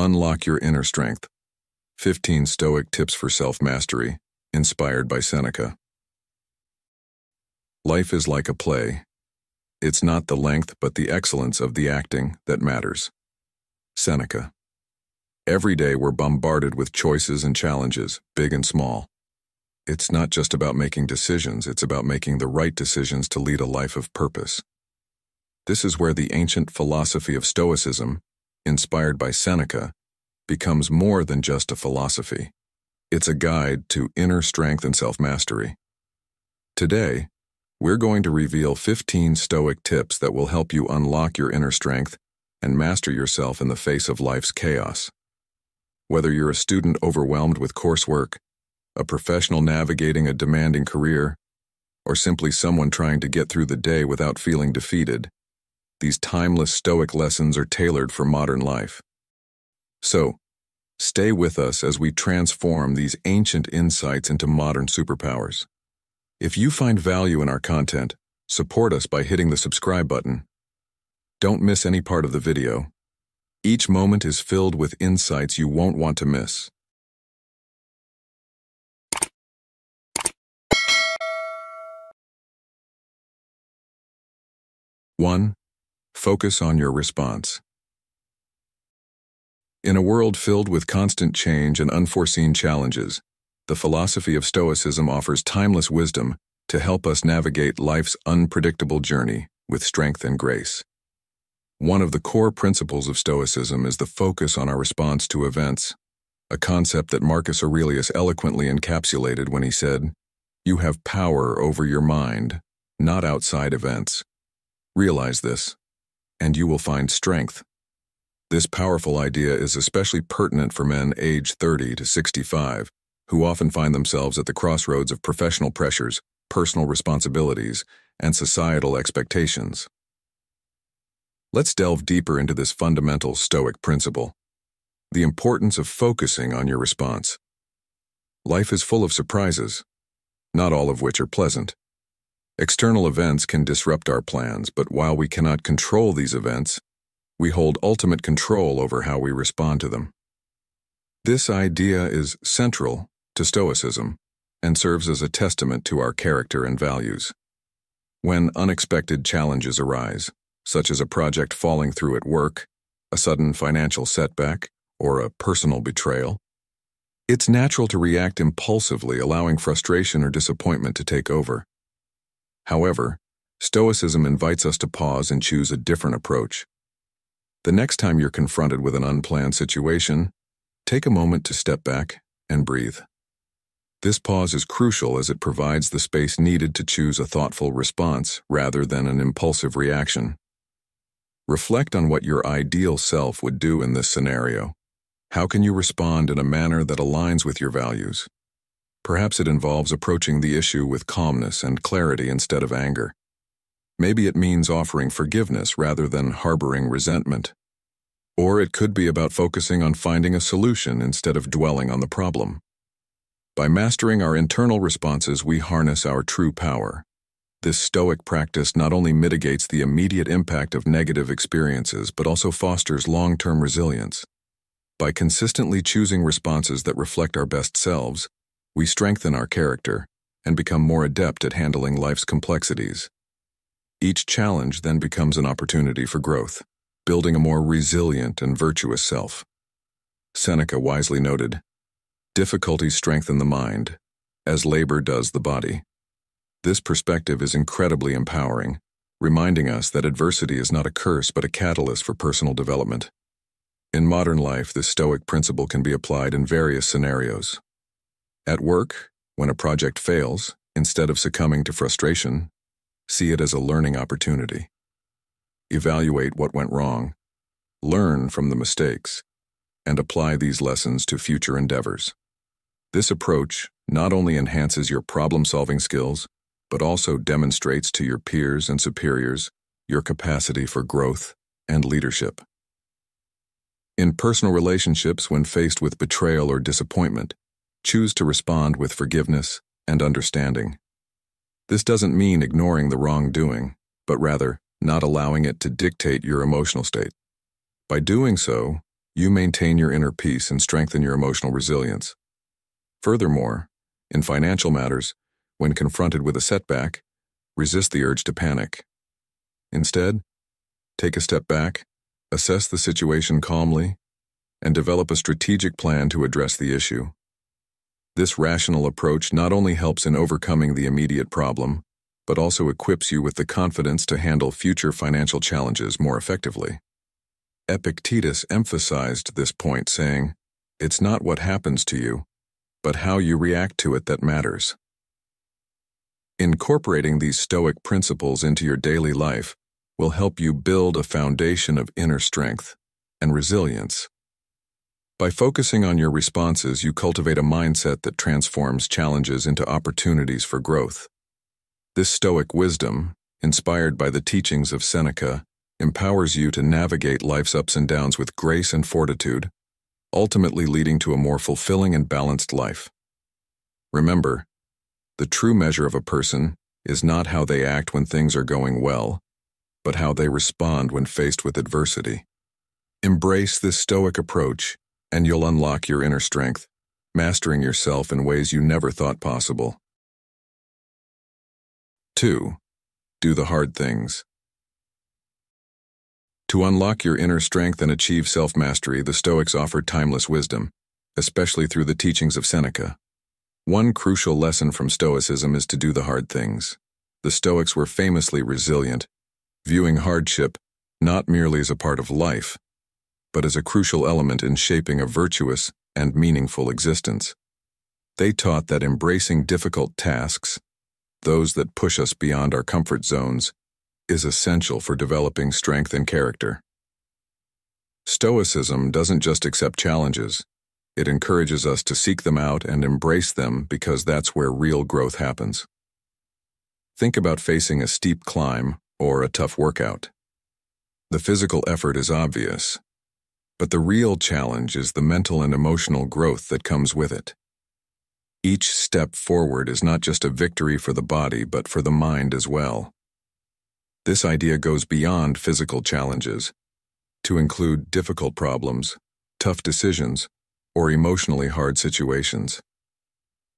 Unlock your inner strength. 15 Stoic tips for self-mastery, inspired by Seneca. Life is like a play. It's not the length but the excellence of the acting that matters. Seneca. Every day we're bombarded with choices and challenges, big and small. It's not just about making decisions, it's about making the right decisions to lead a life of purpose. This is where the ancient philosophy of Stoicism, inspired by Seneca, becomes more than just a philosophy. It's a guide to inner strength and self-mastery. Today, we're going to reveal 15 Stoic tips that will help you unlock your inner strength and master yourself in the face of life's chaos. Whether you're a student overwhelmed with coursework, a professional navigating a demanding career, or simply someone trying to get through the day without feeling defeated, these timeless Stoic lessons are tailored for modern life. So, stay with us as we transform these ancient insights into modern superpowers. If you find value in our content, support us by hitting the subscribe button. Don't miss any part of the video. Each moment is filled with insights you won't want to miss. One, focus on your response. In a world filled with constant change and unforeseen challenges, the philosophy of Stoicism offers timeless wisdom to help us navigate life's unpredictable journey with strength and grace. One of the core principles of Stoicism is the focus on our response to events, a concept that Marcus Aurelius eloquently encapsulated when he said, "You have power over your mind, not outside events. Realize this, and you will find strength." This powerful idea is especially pertinent for men aged 30 to 65, who often find themselves at the crossroads of professional pressures, personal responsibilities, and societal expectations. Let's delve deeper into this fundamental Stoic principle, the importance of focusing on your response. Life is full of surprises, not all of which are pleasant. External events can disrupt our plans, but while we cannot control these events, we hold ultimate control over how we respond to them. This idea is central to Stoicism and serves as a testament to our character and values. When unexpected challenges arise, such as a project falling through at work, a sudden financial setback, or a personal betrayal, it's natural to react impulsively, allowing frustration or disappointment to take over. However, Stoicism invites us to pause and choose a different approach. The next time you're confronted with an unplanned situation, take a moment to step back and breathe. This pause is crucial as it provides the space needed to choose a thoughtful response rather than an impulsive reaction. Reflect on what your ideal self would do in this scenario. How can you respond in a manner that aligns with your values? Perhaps it involves approaching the issue with calmness and clarity instead of anger. Maybe it means offering forgiveness rather than harboring resentment. Or it could be about focusing on finding a solution instead of dwelling on the problem. By mastering our internal responses, we harness our true power. This Stoic practice not only mitigates the immediate impact of negative experiences, but also fosters long-term resilience. By consistently choosing responses that reflect our best selves, we strengthen our character and become more adept at handling life's complexities. Each challenge then becomes an opportunity for growth, building a more resilient and virtuous self. Seneca wisely noted, "Difficulties strengthen the mind, as labor does the body." This perspective is incredibly empowering, reminding us that adversity is not a curse but a catalyst for personal development. In modern life, this Stoic principle can be applied in various scenarios. At work, when a project fails, instead of succumbing to frustration, see it as a learning opportunity. Evaluate what went wrong, learn from the mistakes, and apply these lessons to future endeavors. This approach not only enhances your problem-solving skills, but also demonstrates to your peers and superiors your capacity for growth and leadership. In personal relationships, when faced with betrayal or disappointment, choose to respond with forgiveness and understanding. This doesn't mean ignoring the wrongdoing, but rather not allowing it to dictate your emotional state. By doing so, you maintain your inner peace and strengthen your emotional resilience. Furthermore, in financial matters, when confronted with a setback, resist the urge to panic. Instead, take a step back, assess the situation calmly, and develop a strategic plan to address the issue. This rational approach not only helps in overcoming the immediate problem, but also equips you with the confidence to handle future financial challenges more effectively. Epictetus emphasized this point, saying, "It's not what happens to you, but how you react to it that matters." Incorporating these Stoic principles into your daily life will help you build a foundation of inner strength and resilience. By focusing on your responses, you cultivate a mindset that transforms challenges into opportunities for growth. This Stoic wisdom, inspired by the teachings of Seneca, empowers you to navigate life's ups and downs with grace and fortitude, ultimately leading to a more fulfilling and balanced life. Remember, the true measure of a person is not how they act when things are going well, but how they respond when faced with adversity. Embrace this Stoic approach, and you'll unlock your inner strength, mastering yourself in ways you never thought possible. 2. Do the hard things. To unlock your inner strength and achieve self-mastery, the Stoics offer timeless wisdom, especially through the teachings of Seneca. One crucial lesson from Stoicism is to do the hard things. The Stoics were famously resilient, viewing hardship not merely as a part of life, but as a crucial element in shaping a virtuous and meaningful existence. They taught that embracing difficult tasks, those that push us beyond our comfort zones, is essential for developing strength and character. Stoicism doesn't just accept challenges, it encourages us to seek them out and embrace them because that's where real growth happens. Think about facing a steep climb or a tough workout. The physical effort is obvious, but the real challenge is the mental and emotional growth that comes with it. Each step forward is not just a victory for the body, but for the mind as well. This idea goes beyond physical challenges to include difficult problems, tough decisions, or emotionally hard situations.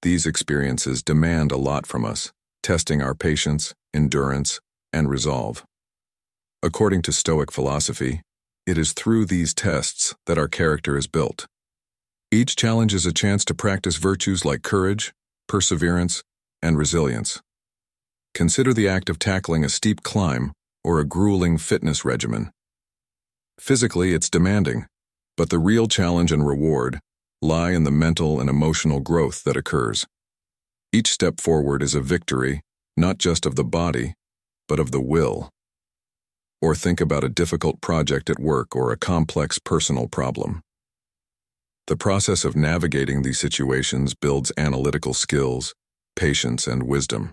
These experiences demand a lot from us, testing our patience, endurance, and resolve. According to Stoic philosophy, it is through these tests that our character is built. Each challenge is a chance to practice virtues like courage, perseverance, and resilience. Consider the act of tackling a steep climb or a grueling fitness regimen. Physically, it's demanding, but the real challenge and reward lie in the mental and emotional growth that occurs. Each step forward is a victory, not just of the body, but of the will. Or think about a difficult project at work or a complex personal problem. The process of navigating these situations builds analytical skills, patience, and wisdom.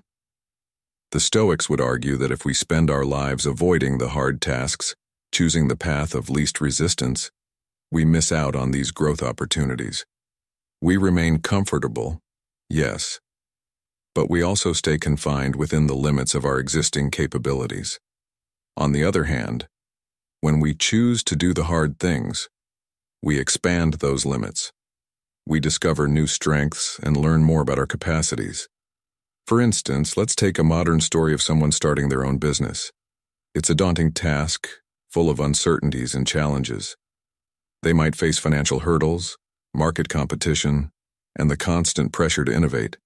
The Stoics would argue that if we spend our lives avoiding the hard tasks, choosing the path of least resistance, we miss out on these growth opportunities. We remain comfortable, yes, but we also stay confined within the limits of our existing capabilities. On the other hand, when we choose to do the hard things, we expand those limits. We discover new strengths and learn more about our capacities. For instance, let's take a modern story of someone starting their own business. It's a daunting task, full of uncertainties and challenges. They might face financial hurdles, market competition, and the constant pressure to innovate.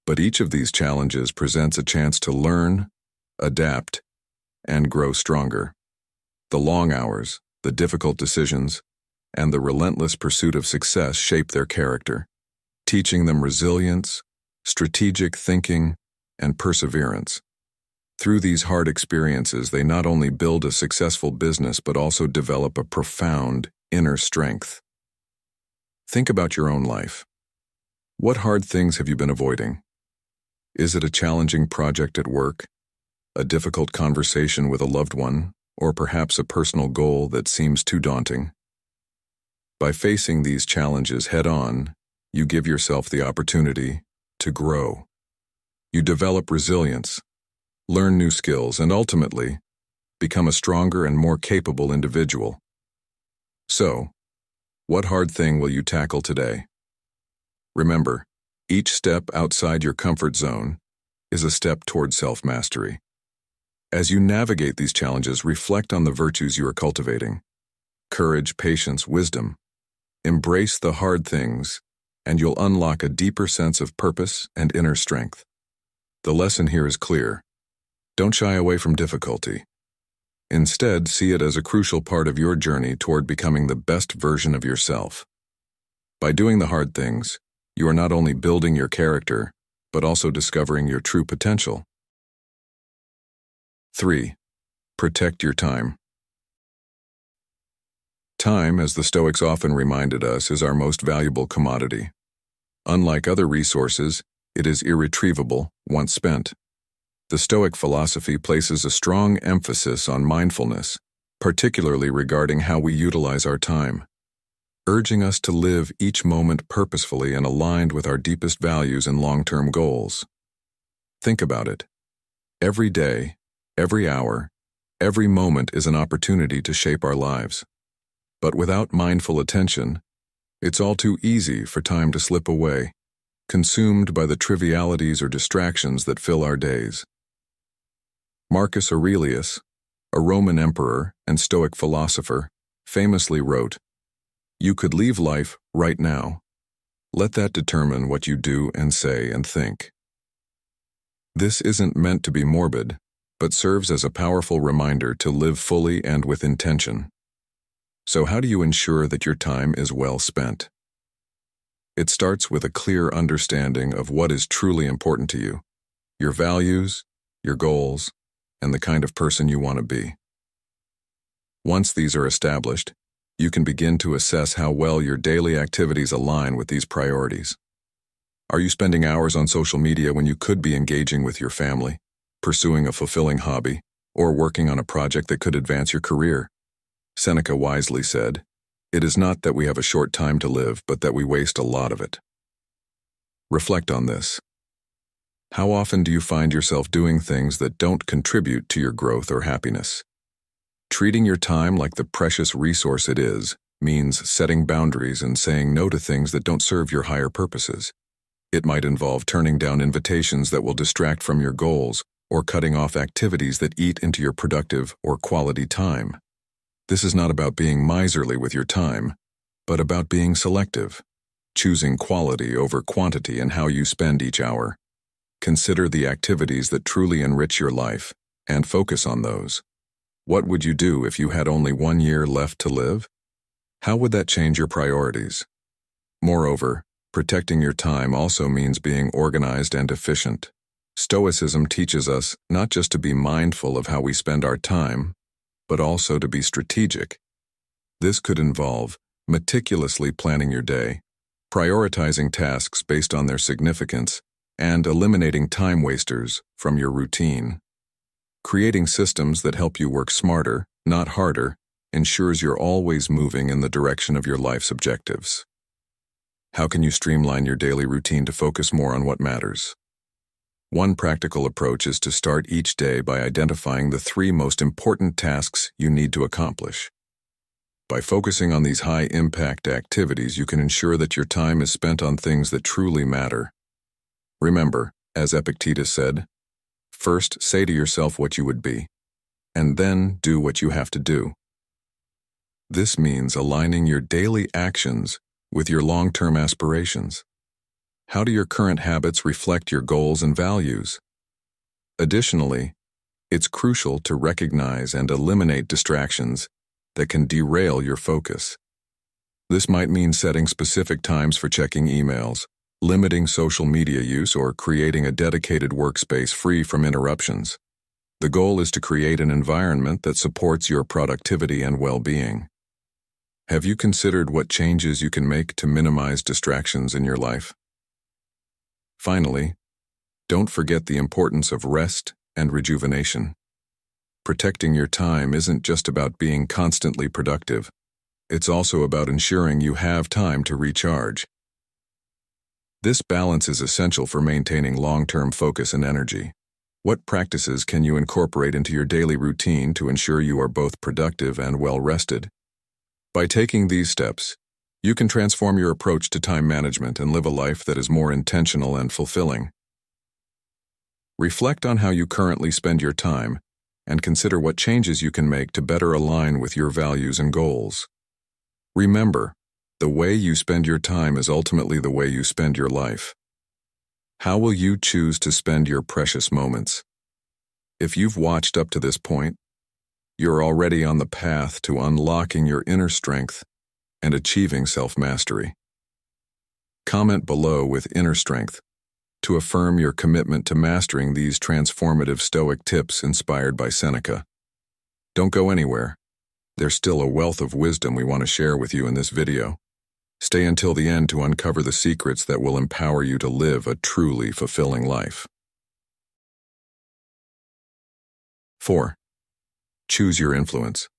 But each of these challenges presents a chance to learn, adapt, and grow stronger. The long hours, the difficult decisions, and the relentless pursuit of success shape their character, teaching them resilience, strategic thinking, and perseverance. Through these hard experiences, they not only build a successful business but also develop a profound inner strength. Think about your own life. What hard things have you been avoiding? Is it a challenging project at work, a difficult conversation with a loved one, or perhaps a personal goal that seems too daunting? By facing these challenges head-on, you give yourself the opportunity to grow. You develop resilience, learn new skills, and ultimately become a stronger and more capable individual. So, What hard thing will you tackle today? Remember, each step outside your comfort zone is a step toward self-mastery. As you navigate these challenges, reflect on the virtues you are cultivating. Courage, patience, wisdom. Embrace the hard things, and you'll unlock a deeper sense of purpose and inner strength. The lesson here is clear. Don't shy away from difficulty. Instead, see it as a crucial part of your journey toward becoming the best version of yourself. By doing the hard things, you are not only building your character, but also discovering your true potential. 3. Protect your time. Time, as the Stoics often reminded us, is our most valuable commodity. Unlike other resources, it is irretrievable once spent. The Stoic philosophy places a strong emphasis on mindfulness, particularly regarding how we utilize our time, urging us to live each moment purposefully and aligned with our deepest values and long-term goals. Think about it. Every day, every hour, every moment is an opportunity to shape our lives. But without mindful attention, it's all too easy for time to slip away, consumed by the trivialities or distractions that fill our days. Marcus Aurelius, a Roman emperor and Stoic philosopher, famously wrote, "You could leave life right now. Let that determine what you do and say and think." This isn't meant to be morbid, but serves as a powerful reminder to live fully and with intention. So how do you ensure that your time is well spent? It starts with a clear understanding of what is truly important to you, your values, your goals, and the kind of person you want to be. Once these are established, you can begin to assess how well your daily activities align with these priorities. Are you spending hours on social media when you could be engaging with your family, pursuing a fulfilling hobby, or working on a project that could advance your career? Seneca wisely said, "It is not that we have a short time to live, but that we waste a lot of it." Reflect on this. How often do you find yourself doing things that don't contribute to your growth or happiness? Treating your time like the precious resource it is means setting boundaries and saying no to things that don't serve your higher purposes. It might involve turning down invitations that will distract from your goals or cutting off activities that eat into your productive or quality time. This is not about being miserly with your time, but about being selective, choosing quality over quantity in how you spend each hour. Consider the activities that truly enrich your life and focus on those. What would you do if you had only 1 year left to live? How would that change your priorities? Moreover, protecting your time also means being organized and efficient. Stoicism teaches us not just to be mindful of how we spend our time, but also to be strategic. This could involve meticulously planning your day, prioritizing tasks based on their significance, and eliminating time wasters from your routine. Creating systems that help you work smarter, not harder, ensures you're always moving in the direction of your life's objectives. How can you streamline your daily routine to focus more on what matters? One practical approach is to start each day by identifying the 3 most important tasks you need to accomplish. By focusing on these high-impact activities, you can ensure that your time is spent on things that truly matter. Remember, as Epictetus said, first say to yourself what you would be, and then do what you have to do. This means aligning your daily actions with your long-term aspirations. How do your current habits reflect your goals and values? Additionally, it's crucial to recognize and eliminate distractions that can derail your focus. This might mean setting specific times for checking emails, limiting social media use, or creating a dedicated workspace free from interruptions. The goal is to create an environment that supports your productivity and well-being. Have you considered what changes you can make to minimize distractions in your life? Finally, don't forget the importance of rest and rejuvenation. Protecting your time isn't just about being constantly productive. It's also about ensuring you have time to recharge. This balance is essential for maintaining long-term focus and energy. What practices can you incorporate into your daily routine to ensure you are both productive and well-rested? By taking these steps, You can transform your approach to time management and live a life that is more intentional and fulfilling. Reflect on how you currently spend your time and consider what changes you can make to better align with your values and goals. Remember, the way you spend your time is ultimately the way you spend your life. How will you choose to spend your precious moments? If you've watched up to this point, you're already on the path to unlocking your inner strength and achieving self-mastery. Comment below with inner strength to affirm your commitment to mastering these transformative Stoic tips inspired by Seneca. Don't go anywhere. There's still a wealth of wisdom we want to share with you in this video. Stay until the end to uncover the secrets that will empower you to live a truly fulfilling life. 4. Choose your influence.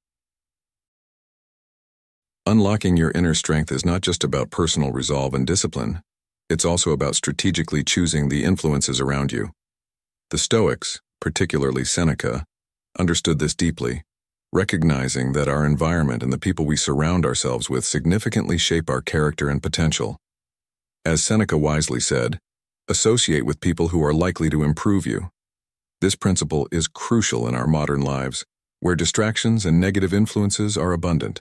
Unlocking your inner strength is not just about personal resolve and discipline. It's also about strategically choosing the influences around you. The Stoics, particularly Seneca, understood this deeply, recognizing that our environment and the people we surround ourselves with significantly shape our character and potential. As Seneca wisely said, associate with people who are likely to improve you. This principle is crucial in our modern lives, where distractions and negative influences are abundant.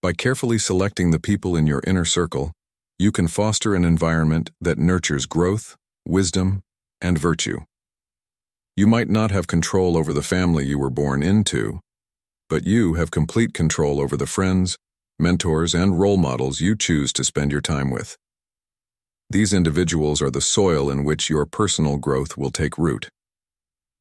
By carefully selecting the people in your inner circle, you can foster an environment that nurtures growth, wisdom, and virtue. You might not have control over the family you were born into, but you have complete control over the friends, mentors, and role models you choose to spend your time with. These individuals are the soil in which your personal growth will take root.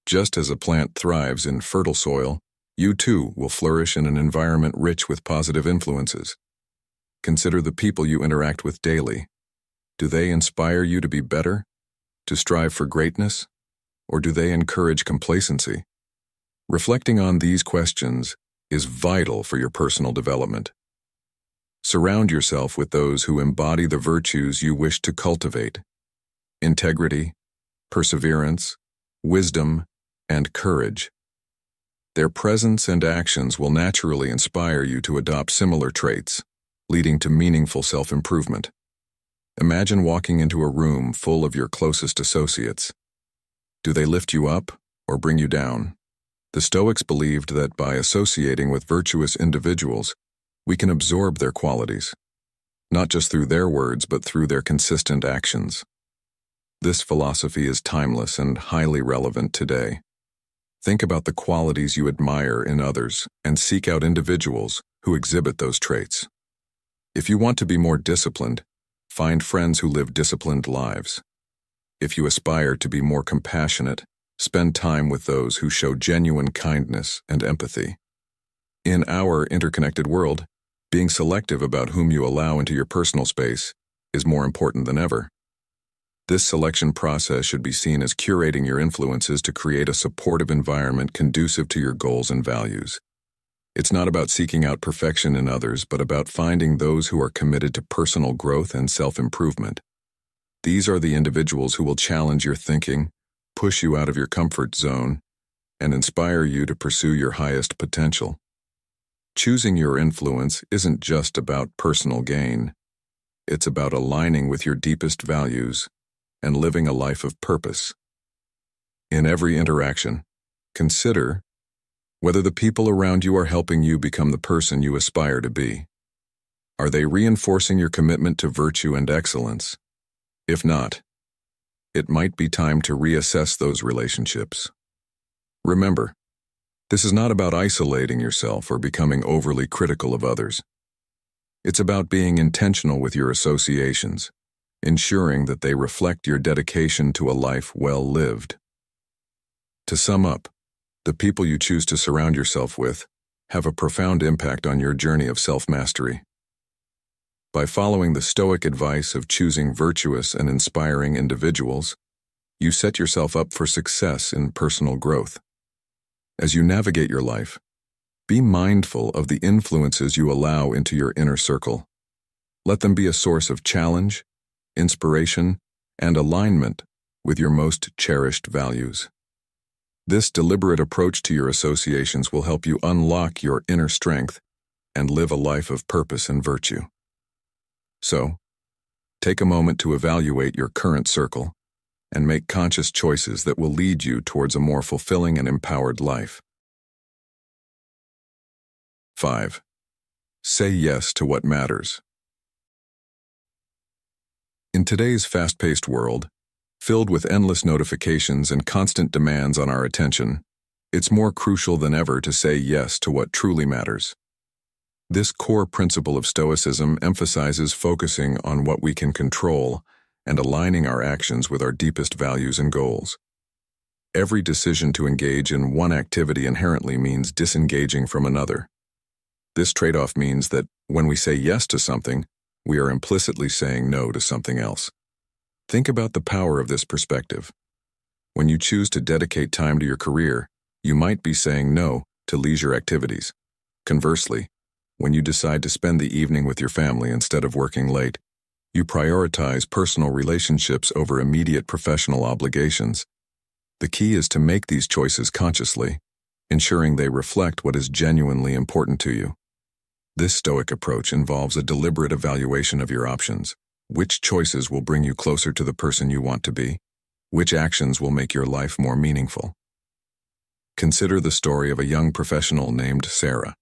Just as a plant thrives in fertile soil, you too will flourish in an environment rich with positive influences. Consider the people you interact with daily. Do they inspire you to be better, to strive for greatness, or do they encourage complacency? Reflecting on these questions is vital for your personal development. Surround yourself with those who embody the virtues you wish to cultivate: integrity, perseverance, wisdom, and courage. Their presence and actions will naturally inspire you to adopt similar traits, leading to meaningful self-improvement. Imagine walking into a room full of your closest associates. Do they lift you up or bring you down? The Stoics believed that by associating with virtuous individuals, we can absorb their qualities, not just through their words, but through their consistent actions. This philosophy is timeless and highly relevant today. Think about the qualities you admire in others and seek out individuals who exhibit those traits. If you want to be more disciplined, find friends who live disciplined lives. If you aspire to be more compassionate, spend time with those who show genuine kindness and empathy. In our interconnected world, being selective about whom you allow into your personal space is more important than ever. This selection process should be seen as curating your influences to create a supportive environment conducive to your goals and values. It's not about seeking out perfection in others, but about finding those who are committed to personal growth and self-improvement. These are the individuals who will challenge your thinking, push you out of your comfort zone, and inspire you to pursue your highest potential. Choosing your influence isn't just about personal gain. It's about aligning with your deepest values and living a life of purpose. In every interaction, consider whether the people around you are helping you become the person you aspire to be. Are they reinforcing your commitment to virtue and excellence? If not, it might be time to reassess those relationships. Remember, this is not about isolating yourself or becoming overly critical of others. It's about being intentional with your associations, ensuring that they reflect your dedication to a life well lived. To sum up, the people you choose to surround yourself with have a profound impact on your journey of self-mastery. By following the Stoic advice of choosing virtuous and inspiring individuals, you set yourself up for success in personal growth. As you navigate your life, be mindful of the influences you allow into your inner circle. Let them be a source of challenge, inspiration, and alignment with your most cherished values. This deliberate approach to your associations will help you unlock your inner strength and live a life of purpose and virtue. So, take a moment to evaluate your current circle and make conscious choices that will lead you towards a more fulfilling and empowered life. 5. Say yes to what matters. In today's fast-paced world, filled with endless notifications and constant demands on our attention, it's more crucial than ever to say yes to what truly matters. This core principle of Stoicism emphasizes focusing on what we can control and aligning our actions with our deepest values and goals. Every decision to engage in one activity inherently means disengaging from another. This trade-off means that when we say yes to something, we are implicitly saying no to something else. Think about the power of this perspective. When you choose to dedicate time to your career, you might be saying no to leisure activities. Conversely, when you decide to spend the evening with your family instead of working late, you prioritize personal relationships over immediate professional obligations. The key is to make these choices consciously, ensuring they reflect what is genuinely important to you. This Stoic approach involves a deliberate evaluation of your options. Which choices will bring you closer to the person you want to be? Which actions will make your life more meaningful? Consider the story of a young professional named Sarah.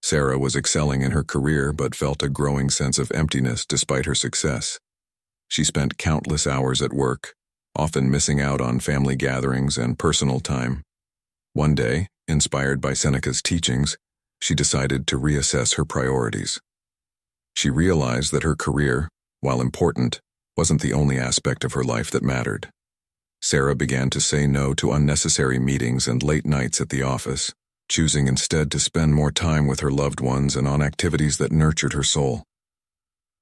Sarah was excelling in her career but felt a growing sense of emptiness despite her success. She spent countless hours at work, often missing out on family gatherings and personal time. One day, inspired by Seneca's teachings, she decided to reassess her priorities. She realized that her career, while important, wasn't the only aspect of her life that mattered. Sarah began to say no to unnecessary meetings and late nights at the office, choosing instead to spend more time with her loved ones and on activities that nurtured her soul.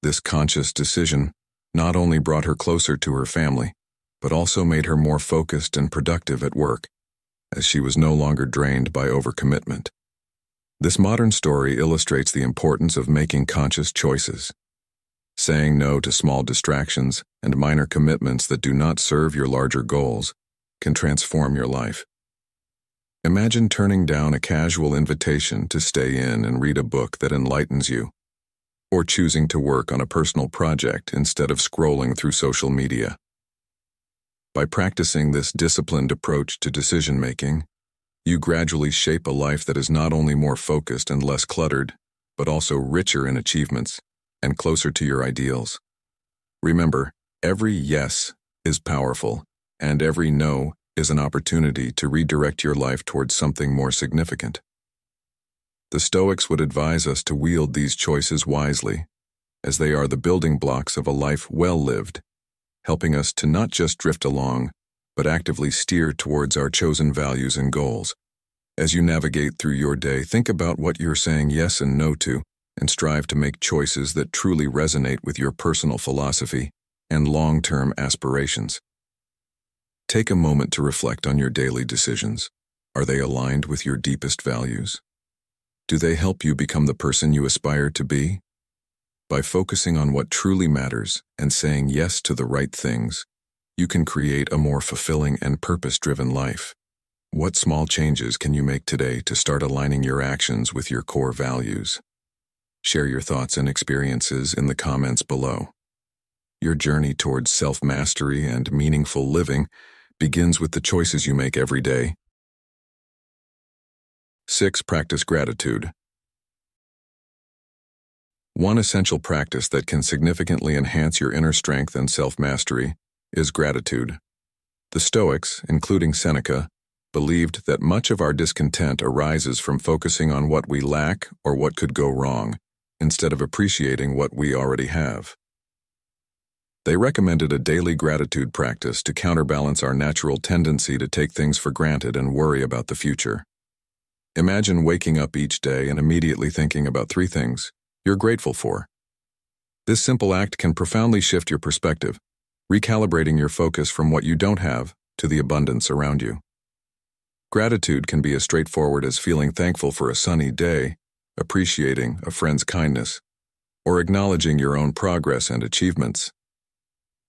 This conscious decision not only brought her closer to her family, but also made her more focused and productive at work, as she was no longer drained by overcommitment. This modern story illustrates the importance of making conscious choices. Saying no to small distractions and minor commitments that do not serve your larger goals can transform your life. Imagine turning down a casual invitation to stay in and read a book that enlightens you, or choosing to work on a personal project instead of scrolling through social media. By practicing this disciplined approach to decision-making, you gradually shape a life that is not only more focused and less cluttered, but also richer in achievements and closer to your ideals. Remember, every yes is powerful, and every no is an opportunity to redirect your life towards something more significant. The Stoics would advise us to wield these choices wisely, as they are the building blocks of a life well lived, helping us to not just drift along, but actively steer towards our chosen values and goals. As you navigate through your day, think about what you're saying yes and no to, and strive to make choices that truly resonate with your personal philosophy and long-term aspirations. Take a moment to reflect on your daily decisions. Are they aligned with your deepest values? Do they help you become the person you aspire to be? By focusing on what truly matters and saying yes to the right things, you can create a more fulfilling and purpose-driven life. What small changes can you make today to start aligning your actions with your core values? Share your thoughts and experiences in the comments below. Your journey towards self-mastery and meaningful living begins with the choices you make every day. 6. Practice gratitude. One essential practice that can significantly enhance your inner strength and self-mastery is gratitude. The Stoics, including Seneca, believed that much of our discontent arises from focusing on what we lack or what could go wrong, instead of appreciating what we already have. They recommended a daily gratitude practice to counterbalance our natural tendency to take things for granted and worry about the future. Imagine waking up each day and immediately thinking about 3 things you're grateful for. This simple act can profoundly shift your perspective, recalibrating your focus from what you don't have to the abundance around you. Gratitude can be as straightforward as feeling thankful for a sunny day, appreciating a friend's kindness, or acknowledging your own progress and achievements.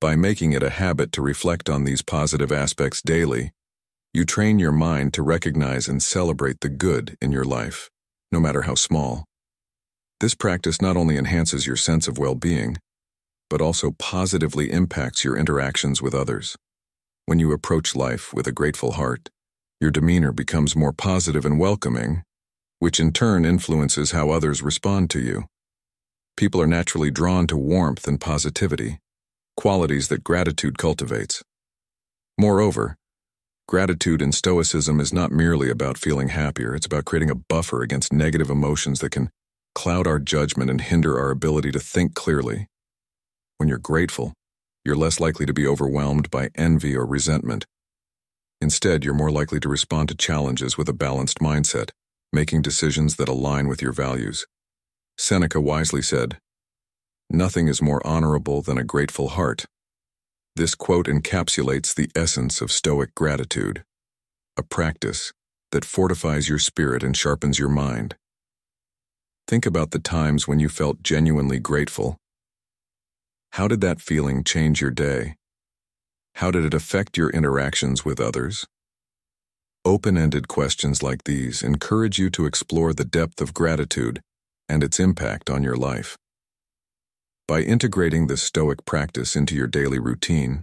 By making it a habit to reflect on these positive aspects daily, you train your mind to recognize and celebrate the good in your life, no matter how small. This practice not only enhances your sense of well-being, but also positively impacts your interactions with others. When you approach life with a grateful heart, your demeanor becomes more positive and welcoming, which in turn influences how others respond to you. People are naturally drawn to warmth and positivity, qualities that gratitude cultivates. Moreover, gratitude in Stoicism is not merely about feeling happier, it's about creating a buffer against negative emotions that can cloud our judgment and hinder our ability to think clearly. When you're grateful, you're less likely to be overwhelmed by envy or resentment. Instead, you're more likely to respond to challenges with a balanced mindset, making decisions that align with your values. Seneca wisely said, "Nothing is more honorable than a grateful heart." This quote encapsulates the essence of Stoic gratitude, a practice that fortifies your spirit and sharpens your mind. Think about the times when you felt genuinely grateful. How did that feeling change your day? How did it affect your interactions with others? Open-ended questions like these encourage you to explore the depth of gratitude and its impact on your life. By integrating this Stoic practice into your daily routine,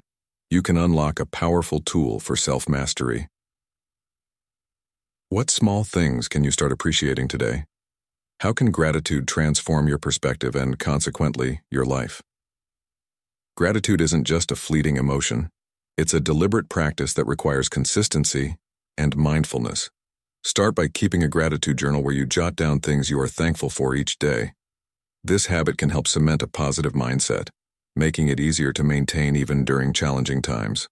you can unlock a powerful tool for self-mastery. What small things can you start appreciating today? How can gratitude transform your perspective and, consequently, your life? Gratitude isn't just a fleeting emotion. It's a deliberate practice that requires consistency and mindfulness. Start by keeping a gratitude journal where you jot down things you are thankful for each day. This habit can help cement a positive mindset, making it easier to maintain even during challenging times.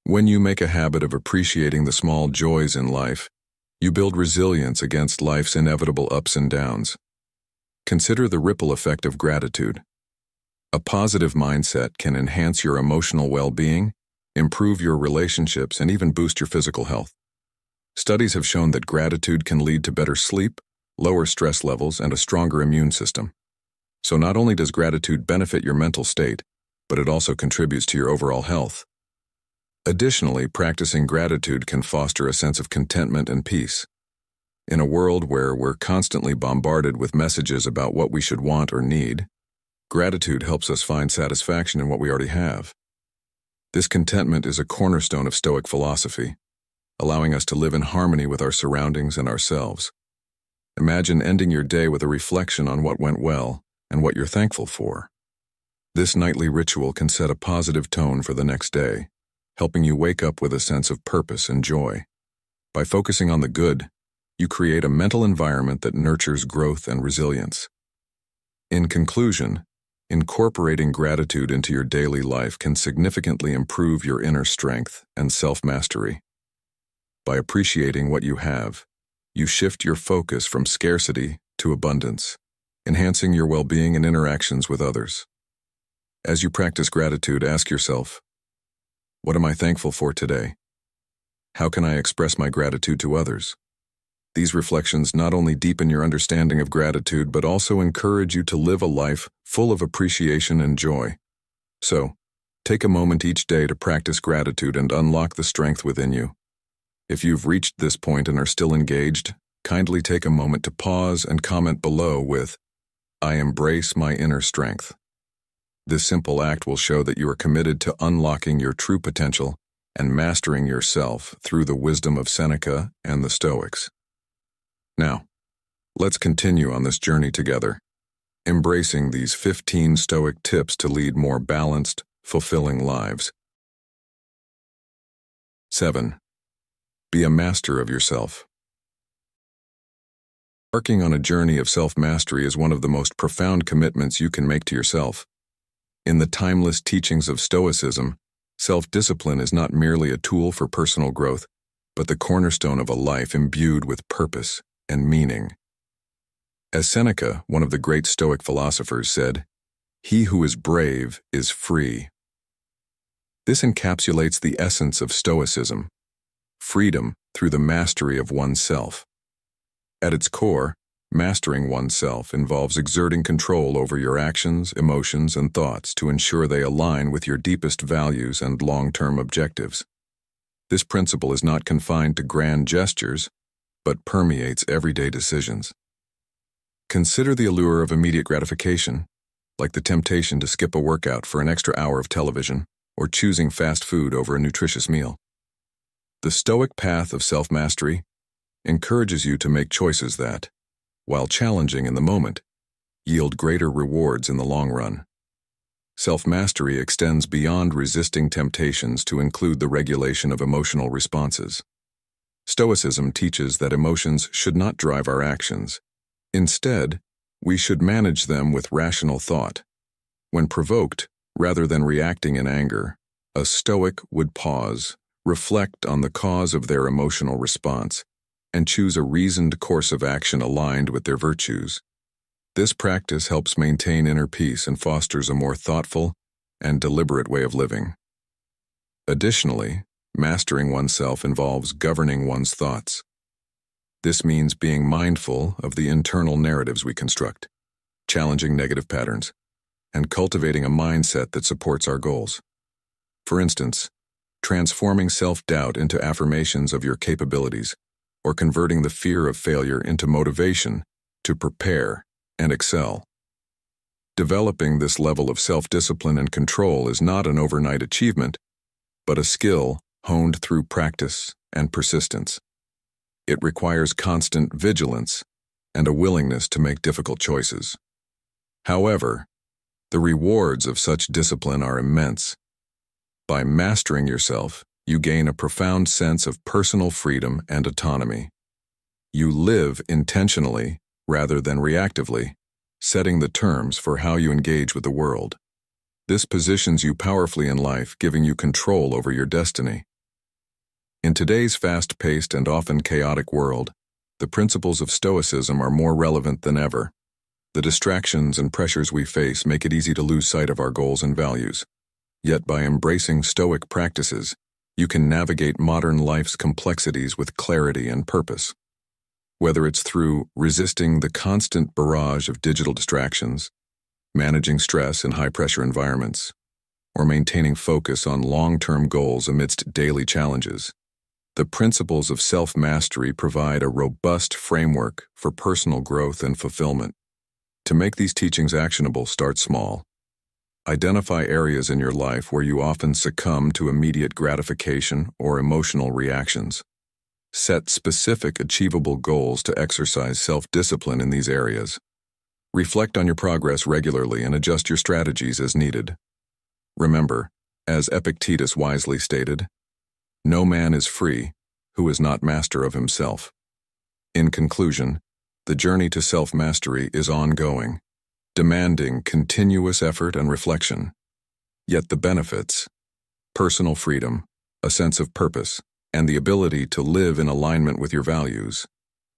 When you make a habit of appreciating the small joys in life, you build resilience against life's inevitable ups and downs. Consider the ripple effect of gratitude. A positive mindset can enhance your emotional well-being, improve your relationships, and even boost your physical health. Studies have shown that gratitude can lead to better sleep, lower stress levels, and a stronger immune system. So not only does gratitude benefit your mental state, but it also contributes to your overall health. Additionally, practicing gratitude can foster a sense of contentment and peace. In a world where we're constantly bombarded with messages about what we should want or need, gratitude helps us find satisfaction in what we already have. This contentment is a cornerstone of Stoic philosophy, allowing us to live in harmony with our surroundings and ourselves. Imagine ending your day with a reflection on what went well and what you're thankful for. This nightly ritual can set a positive tone for the next day, helping you wake up with a sense of purpose and joy. By focusing on the good, you create a mental environment that nurtures growth and resilience. In conclusion, incorporating gratitude into your daily life can significantly improve your inner strength and self-mastery. By appreciating what you have, you shift your focus from scarcity to abundance, enhancing your well-being and interactions with others. As you practice gratitude, ask yourself, what am I thankful for today? How can I express my gratitude to others? These reflections not only deepen your understanding of gratitude, but also encourage you to live a life full of appreciation and joy. So, take a moment each day to practice gratitude and unlock the strength within you. If you've reached this point and are still engaged, kindly take a moment to pause and comment below with, "I embrace my inner strength." This simple act will show that you are committed to unlocking your true potential and mastering yourself through the wisdom of Seneca and the Stoics. Now, let's continue on this journey together, embracing these 15 Stoic tips to lead more balanced, fulfilling lives. 7. Be a master of yourself. Embarking on a journey of self-mastery is one of the most profound commitments you can make to yourself. In the timeless teachings of Stoicism, self-discipline is not merely a tool for personal growth, but the cornerstone of a life imbued with purpose and meaning. As Seneca, one of the great Stoic philosophers, said, "He who is brave is free." This encapsulates the essence of Stoicism, freedom through the mastery of oneself. At its core, mastering oneself involves exerting control over your actions, emotions, and thoughts to ensure they align with your deepest values and long-term objectives. This principle is not confined to grand gestures, but permeates everyday decisions. Consider the allure of immediate gratification, like the temptation to skip a workout for an extra hour of television or choosing fast food over a nutritious meal. The Stoic path of self-mastery encourages you to make choices that, while challenging in the moment, yield greater rewards in the long run. Self-mastery extends beyond resisting temptations to include the regulation of emotional responses. Stoicism teaches that emotions should not drive our actions. Instead, we should manage them with rational thought. When provoked, rather than reacting in anger, a Stoic would pause, reflect on the cause of their emotional response, and choose a reasoned course of action aligned with their virtues. This practice helps maintain inner peace and fosters a more thoughtful and deliberate way of living. Additionally, mastering oneself involves governing one's thoughts. This means being mindful of the internal narratives we construct, challenging negative patterns, and cultivating a mindset that supports our goals. For instance, transforming self-doubt into affirmations of your capabilities, or converting the fear of failure into motivation to prepare and excel. Developing this level of self-discipline and control is not an overnight achievement, but a skill honed through practice and persistence. It requires constant vigilance and a willingness to make difficult choices. However, the rewards of such discipline are immense. By mastering yourself, you gain a profound sense of personal freedom and autonomy. You live intentionally rather than reactively, setting the terms for how you engage with the world. This positions you powerfully in life, giving you control over your destiny. In today's fast-paced and often chaotic world, the principles of Stoicism are more relevant than ever. The distractions and pressures we face make it easy to lose sight of our goals and values. Yet by embracing Stoic practices, you can navigate modern life's complexities with clarity and purpose. Whether it's through resisting the constant barrage of digital distractions, managing stress in high-pressure environments, or maintaining focus on long-term goals amidst daily challenges, the principles of self-mastery provide a robust framework for personal growth and fulfillment. To make these teachings actionable, start small. Identify areas in your life where you often succumb to immediate gratification or emotional reactions. Set specific, achievable goals to exercise self-discipline in these areas. Reflect on your progress regularly and adjust your strategies as needed. Remember, as Epictetus wisely stated, "No man is free who is not master of himself." In conclusion, the journey to self-mastery is ongoing, demanding continuous effort and reflection. Yet the benefits, personal freedom, a sense of purpose, and the ability to live in alignment with your values,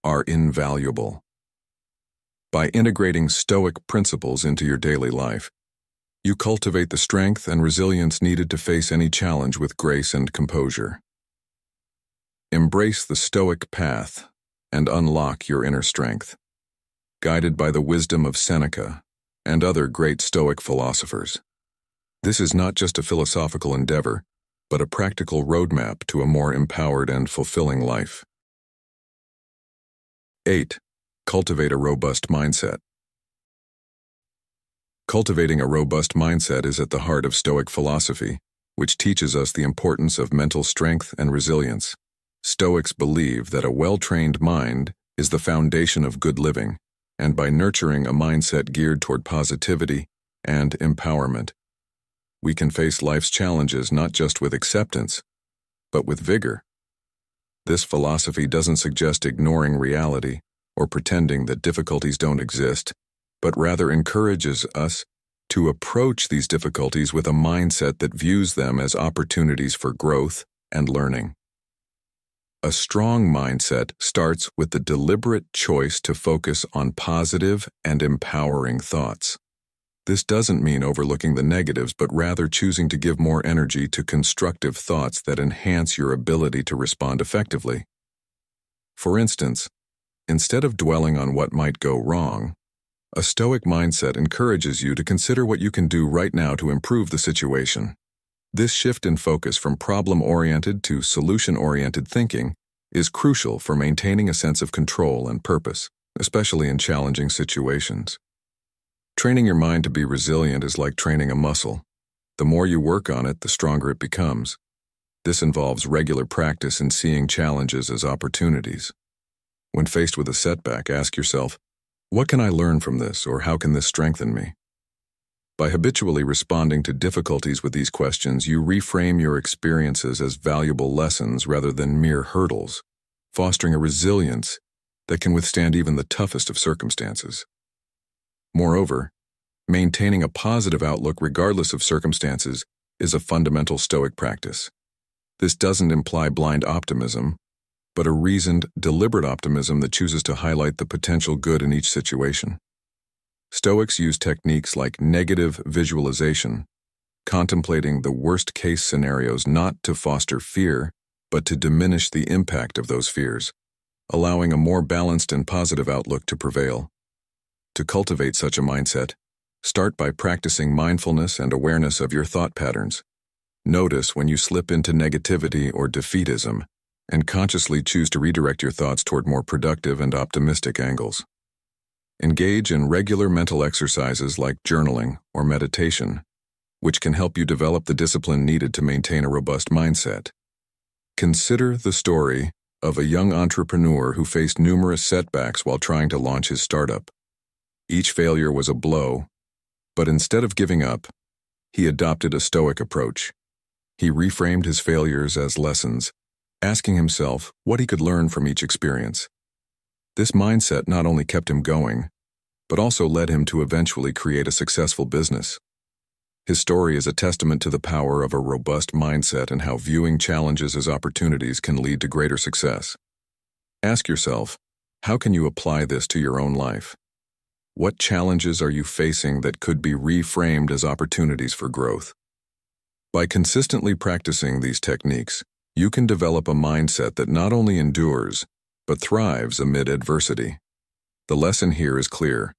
are invaluable. By integrating Stoic principles into your daily life, you cultivate the strength and resilience needed to face any challenge with grace and composure. Embrace the Stoic path and unlock your inner strength, guided by the wisdom of Seneca and other great Stoic philosophers. This is not just a philosophical endeavor, but a practical roadmap to a more empowered and fulfilling life. 8. Cultivate a robust mindset. Cultivating a robust mindset is at the heart of Stoic philosophy, which teaches us the importance of mental strength and resilience. Stoics believe that a well-trained mind is the foundation of good living, and by nurturing a mindset geared toward positivity and empowerment, we can face life's challenges not just with acceptance, but with vigor. This philosophy doesn't suggest ignoring reality or pretending that difficulties don't exist, but rather encourages us to approach these difficulties with a mindset that views them as opportunities for growth and learning. A strong mindset starts with the deliberate choice to focus on positive and empowering thoughts. This doesn't mean overlooking the negatives, but rather choosing to give more energy to constructive thoughts that enhance your ability to respond effectively. For instance, instead of dwelling on what might go wrong, a Stoic mindset encourages you to consider what you can do right now to improve the situation. This shift in focus from problem-oriented to solution-oriented thinking is crucial for maintaining a sense of control and purpose. especially in challenging situations. Training your mind to be resilient is like training a muscle. The more you work on it, the stronger it becomes. This involves regular practice in seeing challenges as opportunities. When faced with a setback, ask yourself, what can I learn from this, or how can this strengthen me? By habitually responding to difficulties with these questions, you reframe your experiences as valuable lessons rather than mere hurdles, fostering a resilience that can withstand even the toughest of circumstances. Moreover, maintaining a positive outlook regardless of circumstances is a fundamental Stoic practice. This doesn't imply blind optimism, but a reasoned, deliberate optimism that chooses to highlight the potential good in each situation. Stoics use techniques like negative visualization, contemplating the worst-case scenarios not to foster fear, but to diminish the impact of those fears, allowing a more balanced and positive outlook to prevail. To cultivate such a mindset, start by practicing mindfulness and awareness of your thought patterns. Notice when you slip into negativity or defeatism, and consciously choose to redirect your thoughts toward more productive and optimistic angles. Engage in regular mental exercises like journaling or meditation, which can help you develop the discipline needed to maintain a robust mindset. Consider the story of a young entrepreneur who faced numerous setbacks while trying to launch his startup. Each failure was a blow, but instead of giving up, he adopted a Stoic approach. He reframed his failures as lessons, asking himself what he could learn from each experience. This mindset not only kept him going, but also led him to eventually create a successful business. His story is a testament to the power of a robust mindset and how viewing challenges as opportunities can lead to greater success. Ask yourself, how can you apply this to your own life? What challenges are you facing that could be reframed as opportunities for growth? By consistently practicing these techniques, you can develop a mindset that not only endures, but thrives amid adversity. The lesson here is clear.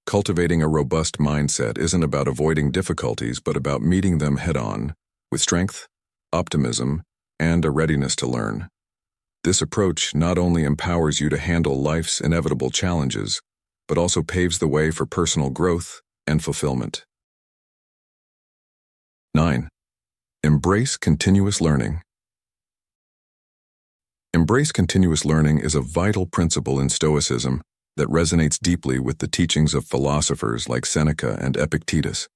Cultivating a robust mindset isn't about avoiding difficulties, but about meeting them head-on, with strength, optimism, and a readiness to learn. This approach not only empowers you to handle life's inevitable challenges, but also paves the way for personal growth and fulfillment. 9. Embrace continuous learning. Embrace continuous learning is a vital principle in Stoicism that resonates deeply with the teachings of philosophers like Seneca and Epictetus.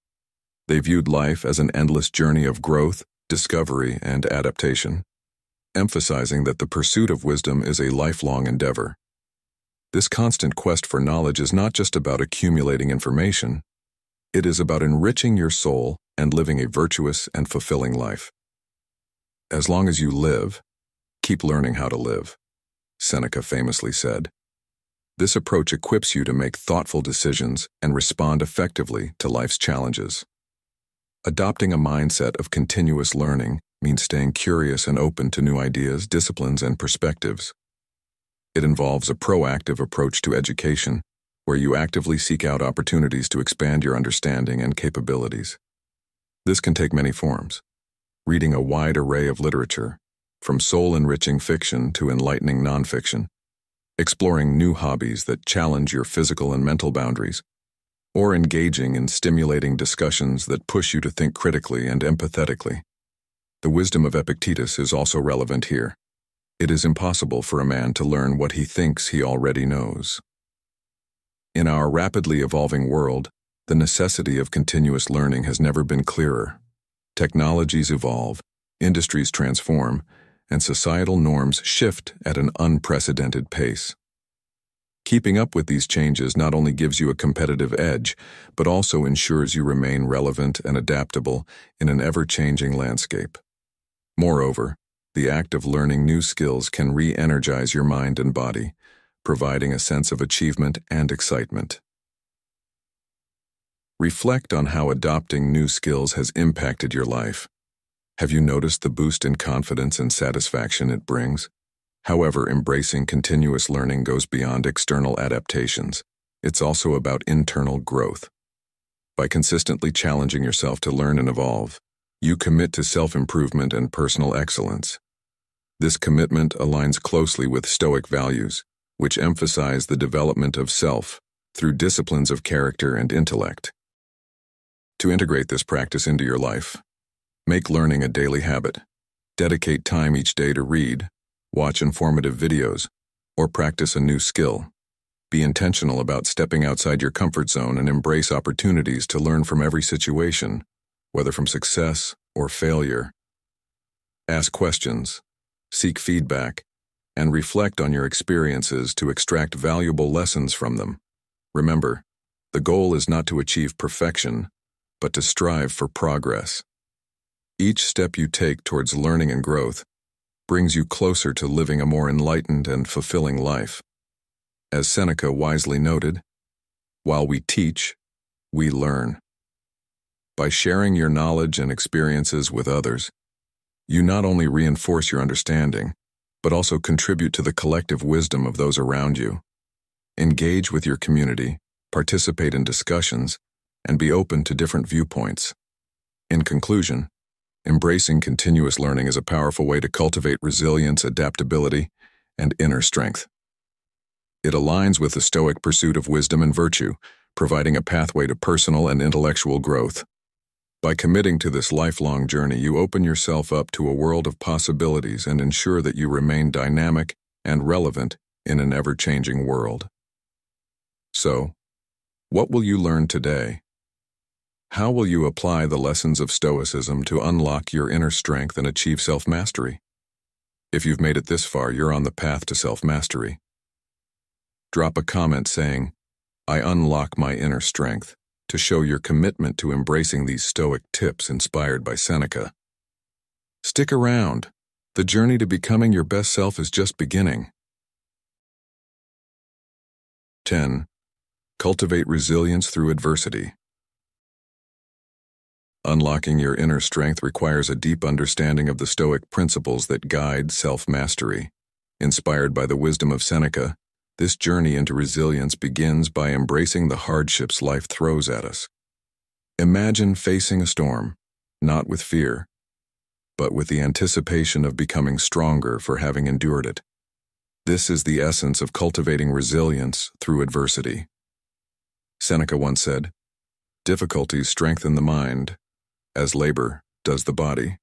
They viewed life as an endless journey of growth, discovery, and adaptation, emphasizing that the pursuit of wisdom is a lifelong endeavor. This constant quest for knowledge is not just about accumulating information, it is about enriching your soul and living a virtuous and fulfilling life. As long as you live, keep learning how to live, Seneca famously said. This approach equips you to make thoughtful decisions and respond effectively to life's challenges. Adopting a mindset of continuous learning means staying curious and open to new ideas, disciplines, and perspectives. It involves a proactive approach to education, where you actively seek out opportunities to expand your understanding and capabilities. This can take many forms: reading a wide array of literature, from soul-enriching fiction to enlightening nonfiction, exploring new hobbies that challenge your physical and mental boundaries, or engaging in stimulating discussions that push you to think critically and empathetically. The wisdom of Epictetus is also relevant here. It is impossible for a man to learn what he thinks he already knows. In our rapidly evolving world, the necessity of continuous learning has never been clearer. Technologies evolve, industries transform, and societal norms shift at an unprecedented pace. Keeping up with these changes not only gives you a competitive edge, but also ensures you remain relevant and adaptable in an ever-changing landscape. Moreover, the act of learning new skills can re-energize your mind and body, providing a sense of achievement and excitement. Reflect on how adopting new skills has impacted your life. Have you noticed the boost in confidence and satisfaction it brings? However, embracing continuous learning goes beyond external adaptations. It's also about internal growth. By consistently challenging yourself to learn and evolve, you commit to self-improvement and personal excellence. This commitment aligns closely with Stoic values, which emphasize the development of self through disciplines of character and intellect. To integrate this practice into your life, make learning a daily habit. Dedicate time each day to read, watch informative videos, or practice a new skill. Be intentional about stepping outside your comfort zone and embrace opportunities to learn from every situation, whether from success or failure. Ask questions, seek feedback, and reflect on your experiences to extract valuable lessons from them. Remember, the goal is not to achieve perfection, but to strive for progress. Each step you take towards learning and growth brings you closer to living a more enlightened and fulfilling life. As Seneca wisely noted, while we teach, we learn. By sharing your knowledge and experiences with others, you not only reinforce your understanding, but also contribute to the collective wisdom of those around you. Engage with your community, participate in discussions, and be open to different viewpoints. In conclusion, embracing continuous learning is a powerful way to cultivate resilience, adaptability, and inner strength. It aligns with the Stoic pursuit of wisdom and virtue, providing a pathway to personal and intellectual growth. By committing to this lifelong journey, you open yourself up to a world of possibilities and ensure that you remain dynamic and relevant in an ever-changing world. So, what will you learn today? How will you apply the lessons of Stoicism to unlock your inner strength and achieve self-mastery? If you've made it this far, you're on the path to self-mastery. Drop a comment saying, "I unlock my inner strength," to show your commitment to embracing these Stoic tips inspired by Seneca. Stick around. The journey to becoming your best self is just beginning. 10. Cultivate resilience through adversity. Unlocking your inner strength requires a deep understanding of the Stoic principles that guide self-mastery. Inspired by the wisdom of Seneca, this journey into resilience begins by embracing the hardships life throws at us. Imagine facing a storm, not with fear, but with the anticipation of becoming stronger for having endured it. This is the essence of cultivating resilience through adversity. Seneca once said, "Difficulties strengthen the mind, as labor does the body."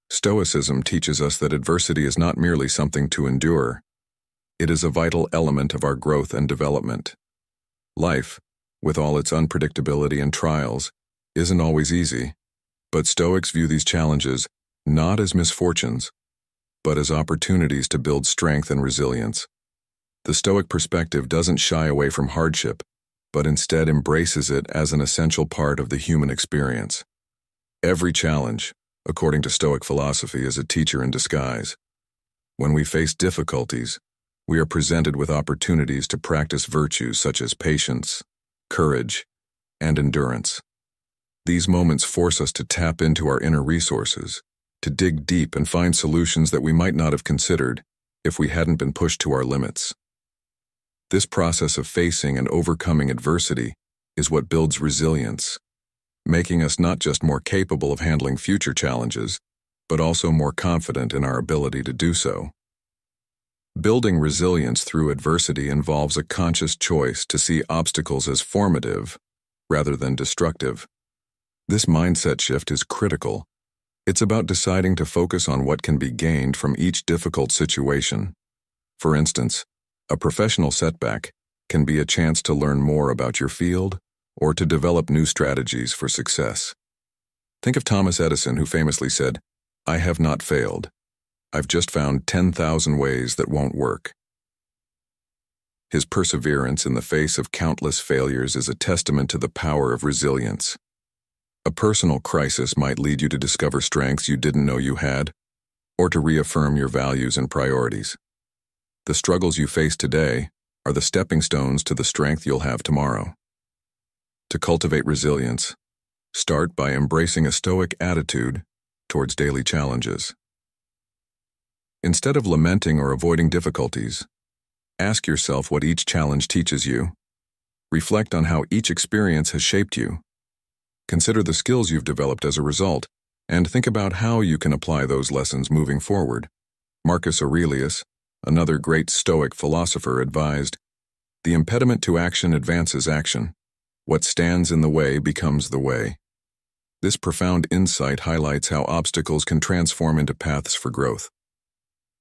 Stoicism teaches us that adversity is not merely something to endure. It is a vital element of our growth and development. Life, with all its unpredictability and trials, isn't always easy, but Stoics view these challenges not as misfortunes, but as opportunities to build strength and resilience. The Stoic perspective doesn't shy away from hardship, but instead embraces it as an essential part of the human experience. Every challenge, according to Stoic philosophy, is a teacher in disguise. When we face difficulties, we are presented with opportunities to practice virtues such as patience, courage, and endurance. These moments force us to tap into our inner resources, to dig deep and find solutions that we might not have considered if we hadn't been pushed to our limits. This process of facing and overcoming adversity is what builds resilience, making us not just more capable of handling future challenges, but also more confident in our ability to do so. Building resilience through adversity involves a conscious choice to see obstacles as formative rather than destructive. This mindset shift is critical. It's about deciding to focus on what can be gained from each difficult situation. For instance, a professional setback can be a chance to learn more about your field or to develop new strategies for success. Think of Thomas Edison, who famously said, "I have not failed. I've just found 10,000 ways that won't work." His perseverance in the face of countless failures is a testament to the power of resilience. A personal crisis might lead you to discover strengths you didn't know you had, or to reaffirm your values and priorities. The struggles you face today are the stepping stones to the strength you'll have tomorrow. To cultivate resilience, start by embracing a Stoic attitude towards daily challenges. Instead of lamenting or avoiding difficulties, ask yourself what each challenge teaches you. Reflect on how each experience has shaped you. Consider the skills you've developed as a result, and think about how you can apply those lessons moving forward. Marcus Aurelius, another great Stoic philosopher, advised, "The impediment to action advances action. What stands in the way becomes the way." This profound insight highlights how obstacles can transform into paths for growth.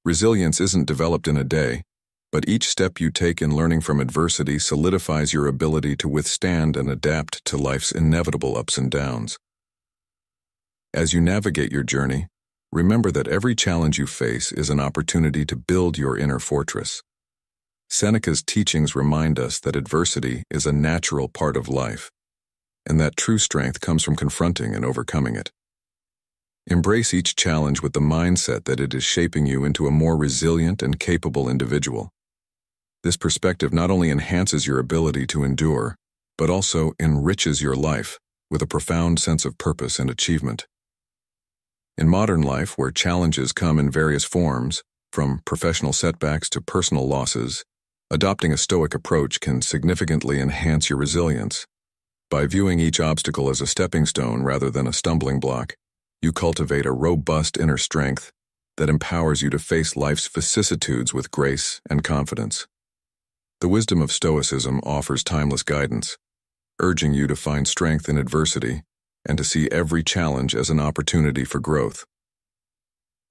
Resilience isn't developed in a day, but each step you take in learning from adversity solidifies your ability to withstand and adapt to life's inevitable ups and downs. As you navigate your journey, remember that every challenge you face is an opportunity to build your inner fortress. Seneca's teachings remind us that adversity is a natural part of life, and that true strength comes from confronting and overcoming it. Embrace each challenge with the mindset that it is shaping you into a more resilient and capable individual. This perspective not only enhances your ability to endure, but also enriches your life with a profound sense of purpose and achievement. In modern life, where challenges come in various forms, from professional setbacks to personal losses, adopting a Stoic approach can significantly enhance your resilience. By viewing each obstacle as a stepping stone rather than a stumbling block, you cultivate a robust inner strength that empowers you to face life's vicissitudes with grace and confidence. The wisdom of Stoicism offers timeless guidance, urging you to find strength in adversity and to see every challenge as an opportunity for growth.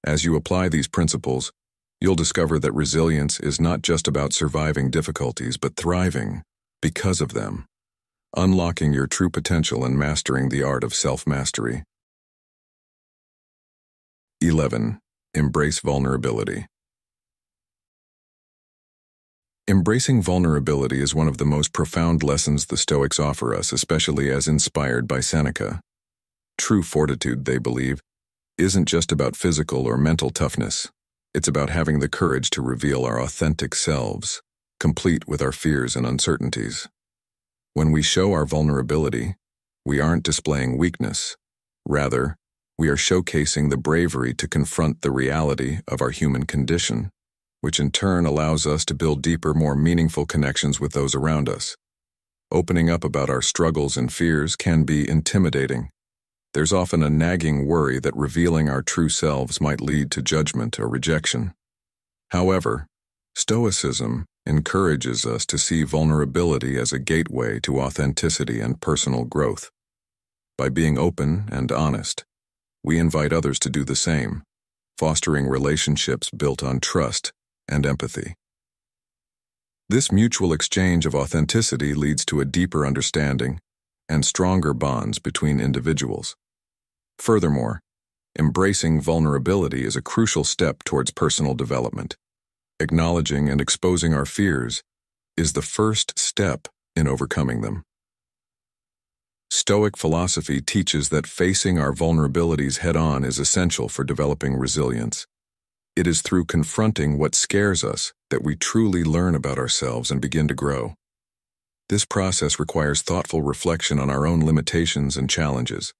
As you apply these principles, you'll discover that resilience is not just about surviving difficulties, but thriving because of them, unlocking your true potential and mastering the art of self-mastery. 11. Embrace vulnerability. Embracing vulnerability is one of the most profound lessons the Stoics offer us, especially as inspired by Seneca. True fortitude, they believe, isn't just about physical or mental toughness. It's about having the courage to reveal our authentic selves, complete with our fears and uncertainties. When we show our vulnerability, we aren't displaying weakness. Rather, we are showcasing the bravery to confront the reality of our human condition, which in turn allows us to build deeper, more meaningful connections with those around us. Opening up about our struggles and fears can be intimidating. There's often a nagging worry that revealing our true selves might lead to judgment or rejection. However, Stoicism encourages us to see vulnerability as a gateway to authenticity and personal growth. By being open and honest, we invite others to do the same, fostering relationships built on trust and empathy. This mutual exchange of authenticity leads to a deeper understanding and stronger bonds between individuals. Furthermore, embracing vulnerability is a crucial step towards personal development. Acknowledging and exposing our fears is the first step in overcoming them. Stoic philosophy teaches that facing our vulnerabilities head-on is essential for developing resilience. It is through confronting what scares us that we truly learn about ourselves and begin to grow. This process requires thoughtful reflection on our own limitations and challenges,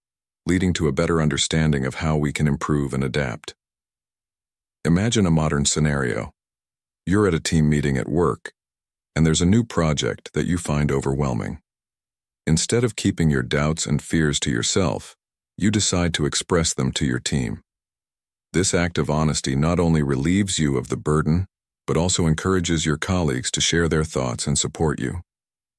leading to a better understanding of how we can improve and adapt. Imagine a modern scenario. You're at a team meeting at work, and there's a new project that you find overwhelming. Instead of keeping your doubts and fears to yourself, you decide to express them to your team. This act of honesty not only relieves you of the burden, but also encourages your colleagues to share their thoughts and support you.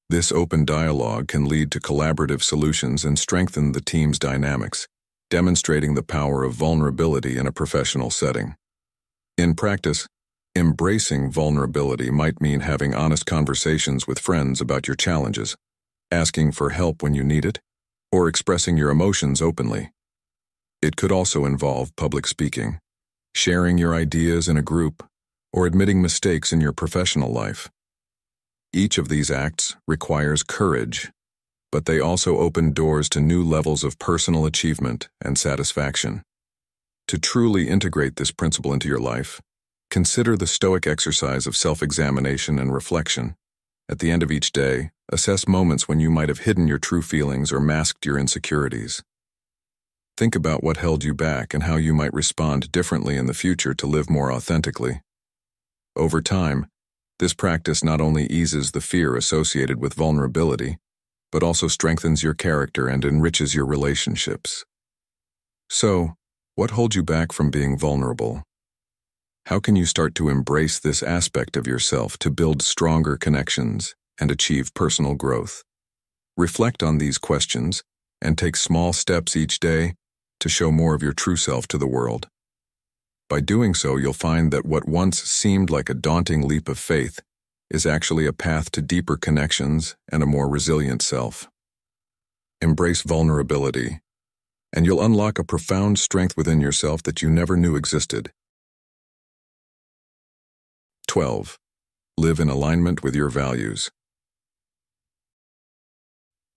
This open dialogue can lead to collaborative solutions and strengthen the team's dynamics, demonstrating the power of vulnerability in a professional setting. In practice, embracing vulnerability might mean having honest conversations with friends about your challenges, asking for help when you need it, or expressing your emotions openly. It could also involve public speaking, sharing your ideas in a group, or admitting mistakes in your professional life. Each of these acts requires courage, but they also open doors to new levels of personal achievement and satisfaction. To truly integrate this principle into your life, consider the Stoic exercise of self-examination and reflection. At the end of each day, assess moments when you might have hidden your true feelings or masked your insecurities. Think about what held you back and how you might respond differently in the future to live more authentically. Over time, this practice not only eases the fear associated with vulnerability, but also strengthens your character and enriches your relationships. So, what holds you back from being vulnerable? How can you start to embrace this aspect of yourself to build stronger connections and achieve personal growth? Reflect on these questions and take small steps each day to show more of your true self to the world. By doing so, you'll find that what once seemed like a daunting leap of faith is actually a path to deeper connections and a more resilient self. Embrace vulnerability, and you'll unlock a profound strength within yourself that you never knew existed. 12. Live in alignment with your values.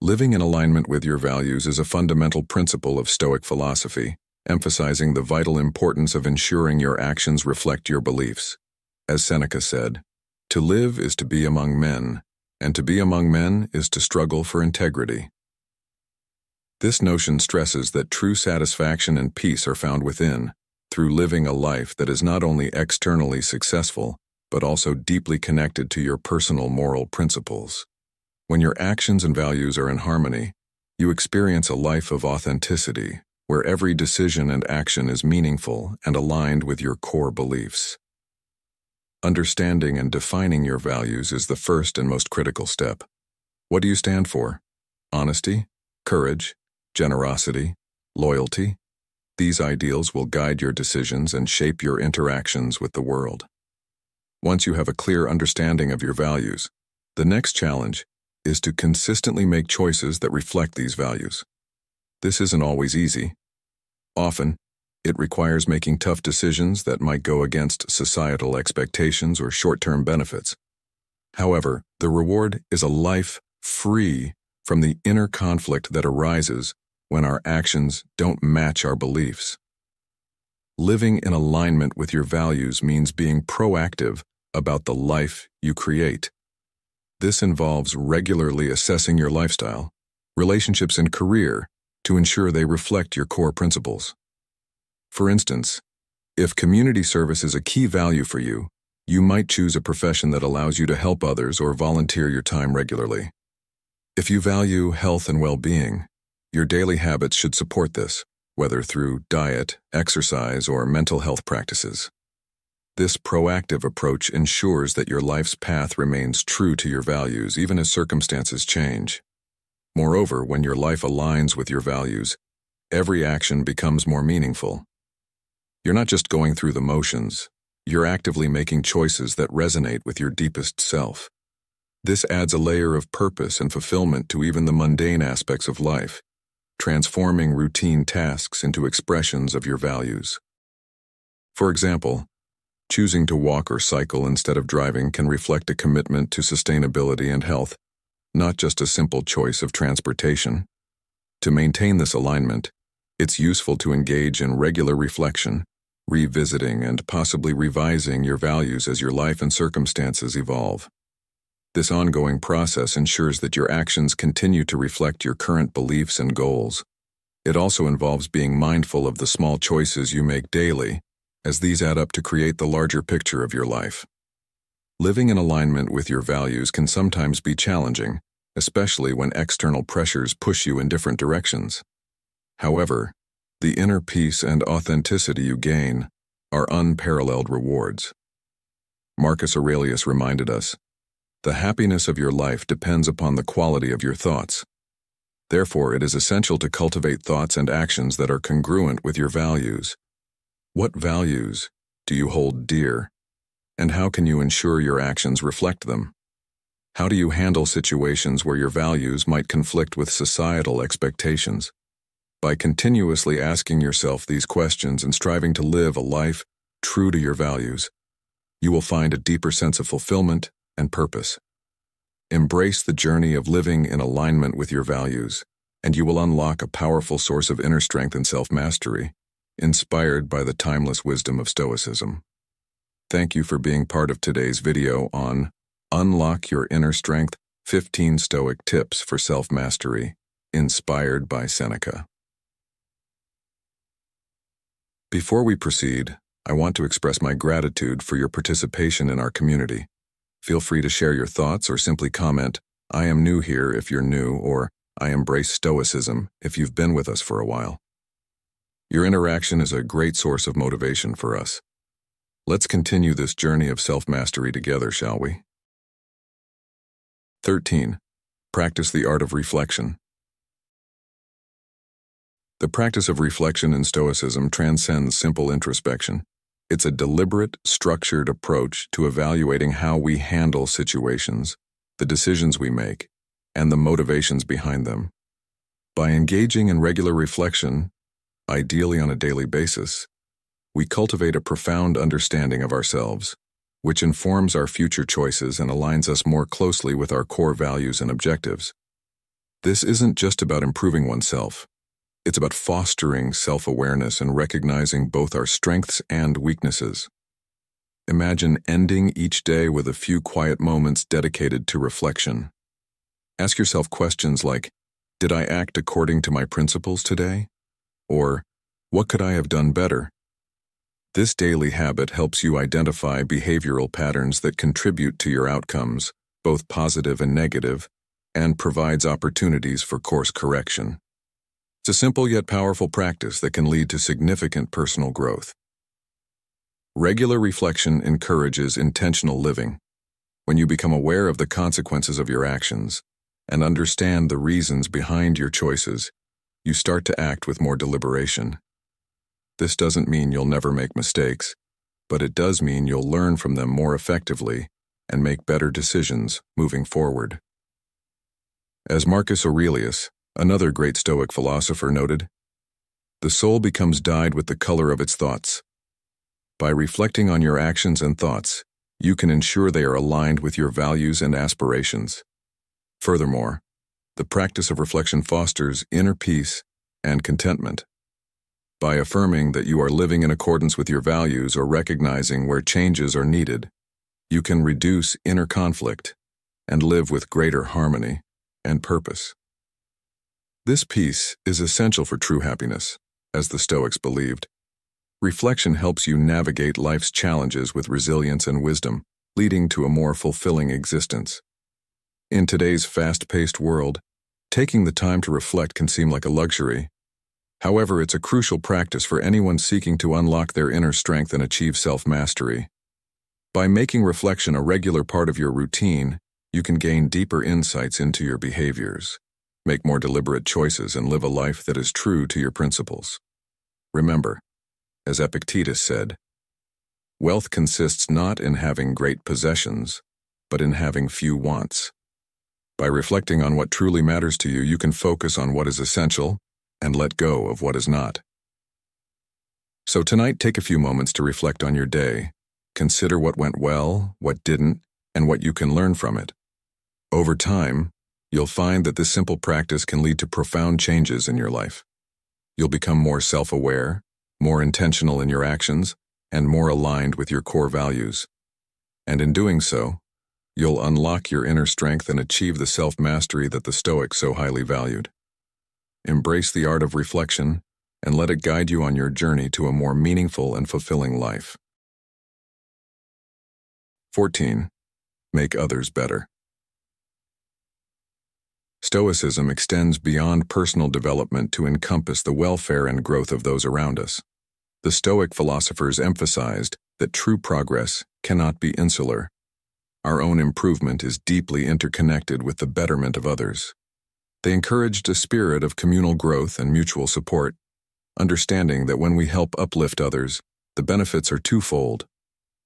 Living in alignment with your values is a fundamental principle of Stoic philosophy, emphasizing the vital importance of ensuring your actions reflect your beliefs. As Seneca said, "To live is to be among men, and to be among men is to struggle for integrity." This notion stresses that true satisfaction and peace are found within, through living a life that is not only externally successful, but also deeply connected to your personal moral principles. When your actions and values are in harmony, you experience a life of authenticity, where every decision and action is meaningful and aligned with your core beliefs. Understanding and defining your values is the first and most critical step. What do you stand for? Honesty, courage, generosity, loyalty? These ideals will guide your decisions and shape your interactions with the world. Once you have a clear understanding of your values, the next challenge is to consistently make choices that reflect these values. This isn't always easy. Often, it requires making tough decisions that might go against societal expectations or short-term benefits. However, the reward is a life free from the inner conflict that arises when our actions don't match our beliefs. Living in alignment with your values means being proactive about the life you create. This involves regularly assessing your lifestyle, relationships, and career to ensure they reflect your core principles. For instance, if community service is a key value for you, you might choose a profession that allows you to help others or volunteer your time regularly. If you value health and well-being, your daily habits should support this, whether through diet, exercise, or mental health practices. This proactive approach ensures that your life's path remains true to your values even as circumstances change. Moreover, when your life aligns with your values, every action becomes more meaningful. You're not just going through the motions, you're actively making choices that resonate with your deepest self. This adds a layer of purpose and fulfillment to even the mundane aspects of life, transforming routine tasks into expressions of your values. For example, choosing to walk or cycle instead of driving can reflect a commitment to sustainability and health, not just a simple choice of transportation. To maintain this alignment, it's useful to engage in regular reflection, revisiting and possibly revising your values as your life and circumstances evolve. This ongoing process ensures that your actions continue to reflect your current beliefs and goals. It also involves being mindful of the small choices you make daily, as these add up to create the larger picture of your life. Living in alignment with your values can sometimes be challenging, especially when external pressures push you in different directions. However, the inner peace and authenticity you gain are unparalleled rewards. Marcus Aurelius reminded us, "The happiness of your life depends upon the quality of your thoughts." Therefore, it is essential to cultivate thoughts and actions that are congruent with your values. What values do you hold dear, and how can you ensure your actions reflect them? How do you handle situations where your values might conflict with societal expectations? By continuously asking yourself these questions and striving to live a life true to your values, you will find a deeper sense of fulfillment and purpose. Embrace the journey of living in alignment with your values, and you will unlock a powerful source of inner strength and self-mastery, inspired by the timeless wisdom of Stoicism. Thank you for being part of today's video on Unlock Your Inner Strength, 15 Stoic Tips for Self-Mastery, inspired by Seneca. Before we proceed, I want to express my gratitude for your participation in our community. Feel free to share your thoughts or simply comment, "I am new here" if you're new, or "I embrace Stoicism" if you've been with us for a while. Your interaction is a great source of motivation for us. Let's continue this journey of self-mastery together, shall we? 13. Practice the art of reflection. The practice of reflection in Stoicism transcends simple introspection. It's a deliberate, structured approach to evaluating how we handle situations, the decisions we make, and the motivations behind them. By engaging in regular reflection, ideally on a daily basis, we cultivate a profound understanding of ourselves, which informs our future choices and aligns us more closely with our core values and objectives. This isn't just about improving oneself. It's about fostering self-awareness and recognizing both our strengths and weaknesses. Imagine ending each day with a few quiet moments dedicated to reflection. Ask yourself questions like, did I act according to my principles today? Or, what could I have done better? This daily habit helps you identify behavioral patterns that contribute to your outcomes, both positive and negative, and provides opportunities for course correction. It's a simple yet powerful practice that can lead to significant personal growth. Regular reflection encourages intentional living. When you become aware of the consequences of your actions and understand the reasons behind your choices, you start to act with more deliberation. This doesn't mean you'll never make mistakes, but it does mean you'll learn from them more effectively and make better decisions moving forward. As Marcus Aurelius, another great Stoic philosopher, noted, the soul becomes dyed with the color of its thoughts. By reflecting on your actions and thoughts, you can ensure they are aligned with your values and aspirations. Furthermore, the practice of reflection fosters inner peace and contentment. By affirming that you are living in accordance with your values or recognizing where changes are needed, you can reduce inner conflict and live with greater harmony and purpose. This peace is essential for true happiness, as the Stoics believed. Reflection helps you navigate life's challenges with resilience and wisdom, leading to a more fulfilling existence. In today's fast-paced world, taking the time to reflect can seem like a luxury. However, it's a crucial practice for anyone seeking to unlock their inner strength and achieve self-mastery. By making reflection a regular part of your routine, you can gain deeper insights into your behaviors, make more deliberate choices, and live a life that is true to your principles. Remember, as Epictetus said, wealth consists not in having great possessions, but in having few wants. By reflecting on what truly matters to you, you can focus on what is essential and let go of what is not. So tonight, take a few moments to reflect on your day. Consider what went well, what didn't, and what you can learn from it. Over time, you'll find that this simple practice can lead to profound changes in your life. You'll become more self-aware, more intentional in your actions, and more aligned with your core values. And in doing so, you'll unlock your inner strength and achieve the self-mastery that the Stoics so highly valued. Embrace the art of reflection and let it guide you on your journey to a more meaningful and fulfilling life. 14. Make others better. Stoicism extends beyond personal development to encompass the welfare and growth of those around us. The Stoic philosophers emphasized that true progress cannot be insular. Our own improvement is deeply interconnected with the betterment of others. They encouraged a spirit of communal growth and mutual support, understanding that when we help uplift others, the benefits are twofold.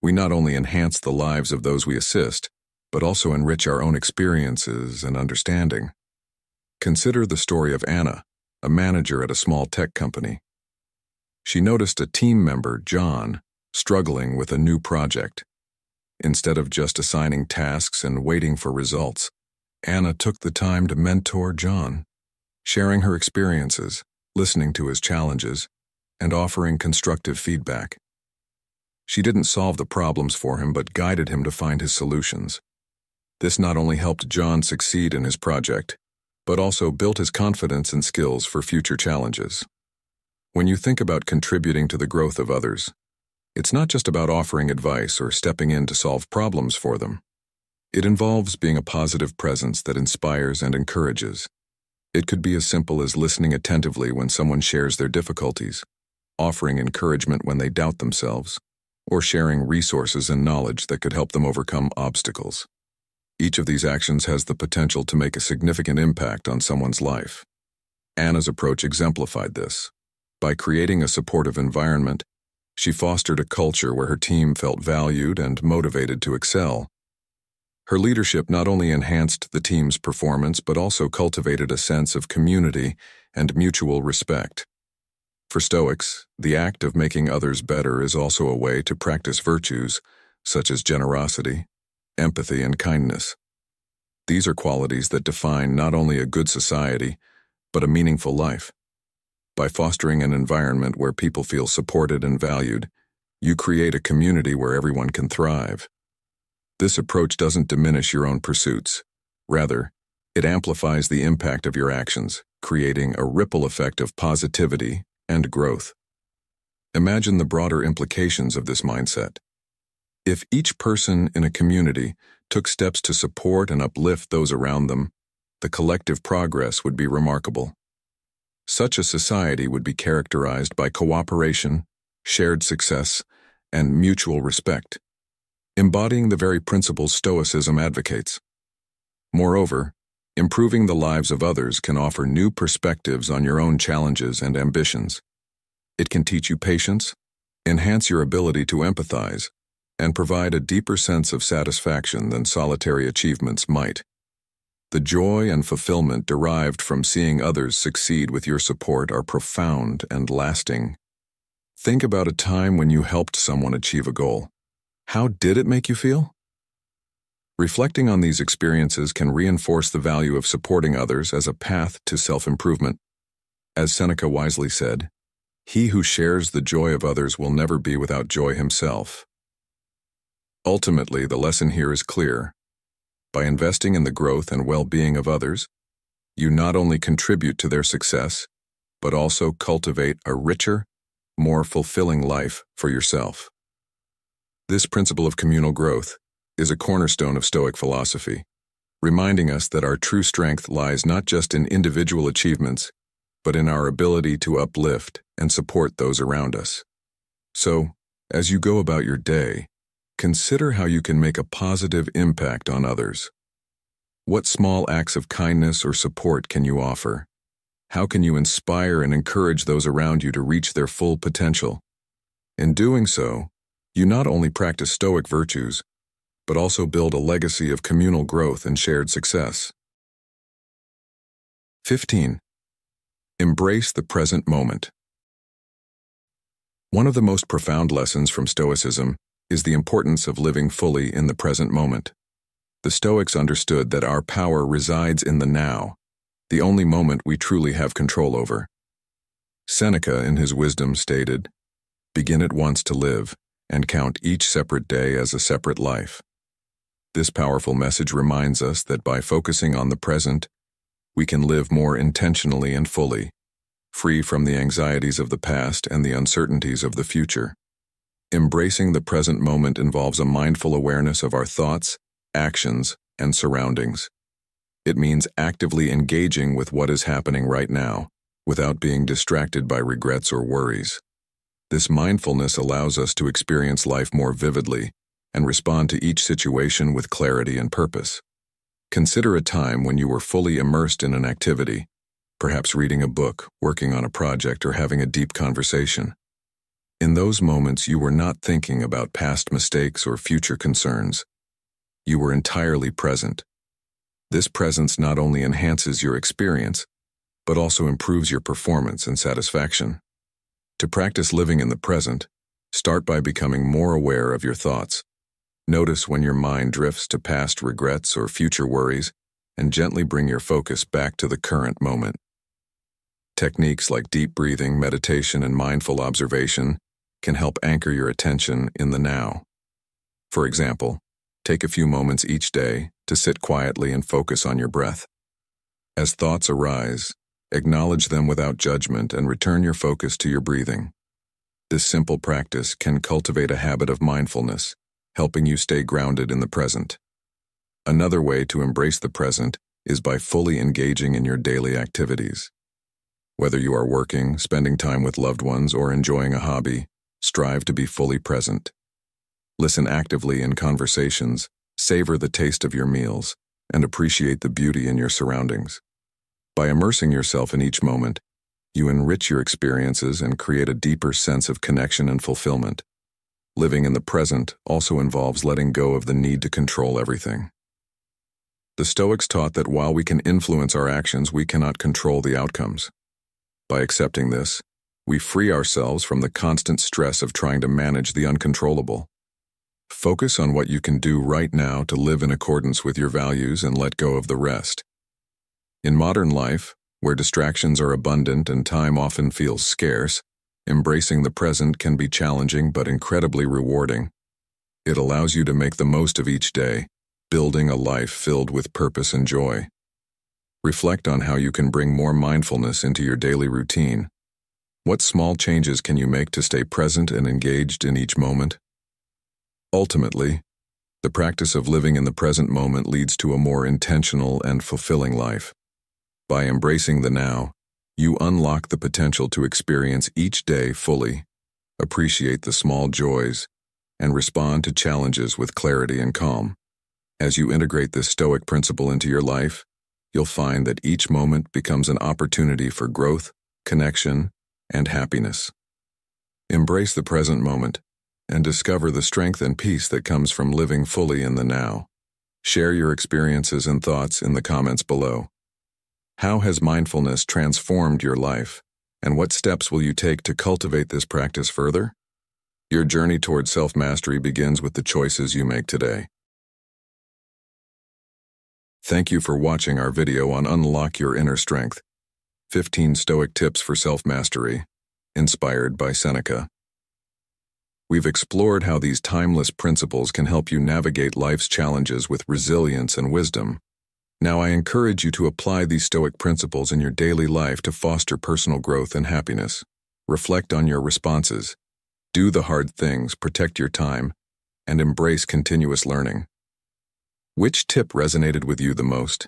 We not only enhance the lives of those we assist, but also enrich our own experiences and understanding. Consider the story of Anna, a manager at a small tech company. She noticed a team member, John, struggling with a new project. Instead of just assigning tasks and waiting for results, Anna took the time to mentor John, sharing her experiences, listening to his challenges, and offering constructive feedback. She didn't solve the problems for him, but guided him to find his solutions. This not only helped John succeed in his project, but also built his confidence and skills for future challenges. When you think about contributing to the growth of others, it's not just about offering advice or stepping in to solve problems for them. It involves being a positive presence that inspires and encourages. It could be as simple as listening attentively when someone shares their difficulties, offering encouragement when they doubt themselves, or sharing resources and knowledge that could help them overcome obstacles. Each of these actions has the potential to make a significant impact on someone's life. Anna's approach exemplified this. By creating a supportive environment, she fostered a culture where her team felt valued and motivated to excel. Her leadership not only enhanced the team's performance but also cultivated a sense of community and mutual respect. For Stoics, the act of making others better is also a way to practice virtues such as generosity, empathy, and kindness. These are qualities that define not only a good society, but a meaningful life. By fostering an environment where people feel supported and valued, you create a community where everyone can thrive. This approach doesn't diminish your own pursuits. Rather, it amplifies the impact of your actions, creating a ripple effect of positivity and growth. Imagine the broader implications of this mindset. If each person in a community took steps to support and uplift those around them, the collective progress would be remarkable. Such a society would be characterized by cooperation, shared success, and mutual respect, embodying the very principles Stoicism advocates. Moreover, improving the lives of others can offer new perspectives on your own challenges and ambitions. It can teach you patience, enhance your ability to empathize, and provide a deeper sense of satisfaction than solitary achievements might. The joy and fulfillment derived from seeing others succeed with your support are profound and lasting. Think about a time when you helped someone achieve a goal. How did it make you feel? Reflecting on these experiences can reinforce the value of supporting others as a path to self-improvement. As Seneca wisely said, "He who shares the joy of others will never be without joy himself." Ultimately, the lesson here is clear. By investing in the growth and well-being of others, you not only contribute to their success, but also cultivate a richer, more fulfilling life for yourself. This principle of communal growth is a cornerstone of Stoic philosophy, reminding us that our true strength lies not just in individual achievements, but in our ability to uplift and support those around us. So, as you go about your day, consider how you can make a positive impact on others. What small acts of kindness or support can you offer? How can you inspire and encourage those around you to reach their full potential? In doing so, you not only practice Stoic virtues, but also build a legacy of communal growth and shared success. 15. Embrace the present moment. One of the most profound lessons from Stoicism is the importance of living fully in the present moment. The Stoics understood that our power resides in the now, the only moment we truly have control over. Seneca, in his wisdom, stated, "Begin at once to live, and count each separate day as a separate life." This powerful message reminds us that by focusing on the present, we can live more intentionally and fully, free from the anxieties of the past and the uncertainties of the future. Embracing the present moment involves a mindful awareness of our thoughts, actions, and surroundings. It means actively engaging with what is happening right now, without being distracted by regrets or worries. This mindfulness allows us to experience life more vividly and respond to each situation with clarity and purpose. Consider a time when you were fully immersed in an activity, perhaps reading a book, working on a project, or having a deep conversation. In those moments, you were not thinking about past mistakes or future concerns. You were entirely present. This presence not only enhances your experience, but also improves your performance and satisfaction. To practice living in the present, start by becoming more aware of your thoughts. Notice when your mind drifts to past regrets or future worries, and gently bring your focus back to the current moment. Techniques like deep breathing, meditation, and mindful observation can help anchor your attention in the now. For example, take a few moments each day to sit quietly and focus on your breath. As thoughts arise, acknowledge them without judgment and return your focus to your breathing. This simple practice can cultivate a habit of mindfulness, helping you stay grounded in the present. Another way to embrace the present is by fully engaging in your daily activities. Whether you are working, spending time with loved ones, or enjoying a hobby, strive to be fully present. Listen actively in conversations, savor the taste of your meals, and appreciate the beauty in your surroundings. By immersing yourself in each moment, you enrich your experiences and create a deeper sense of connection and fulfillment. Living in the present also involves letting go of the need to control everything. The Stoics taught that while we can influence our actions, we cannot control the outcomes. By accepting this, we free ourselves from the constant stress of trying to manage the uncontrollable. Focus on what you can do right now to live in accordance with your values and let go of the rest. In modern life, where distractions are abundant and time often feels scarce, embracing the present can be challenging but incredibly rewarding. It allows you to make the most of each day, building a life filled with purpose and joy. Reflect on how you can bring more mindfulness into your daily routine. What small changes can you make to stay present and engaged in each moment? Ultimately, the practice of living in the present moment leads to a more intentional and fulfilling life. By embracing the now, you unlock the potential to experience each day fully, appreciate the small joys, and respond to challenges with clarity and calm. As you integrate this Stoic principle into your life, you'll find that each moment becomes an opportunity for growth, connection, and happiness. Embrace the present moment and discover the strength and peace that comes from living fully in the now. Share your experiences and thoughts in the comments below. How has mindfulness transformed your life, and what steps will you take to cultivate this practice further? Your journey towards self-mastery begins with the choices you make today. Thank you for watching our video on Unlock Your Inner Strength, 15 Stoic Tips for Self-Mastery, inspired by Seneca. We've explored how these timeless principles can help you navigate life's challenges with resilience and wisdom. Now I encourage you to apply these Stoic principles in your daily life to foster personal growth and happiness. Reflect on your responses. Do the hard things, protect your time, and embrace continuous learning. Which tip resonated with you the most?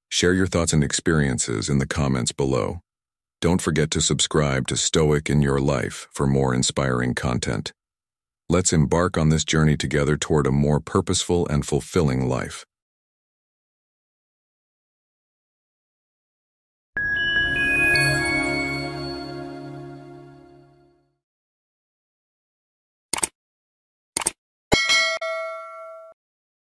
Share your thoughts and experiences in the comments below. Don't forget to subscribe to Stoic in Your Life for more inspiring content. Let's embark on this journey together toward a more purposeful and fulfilling life.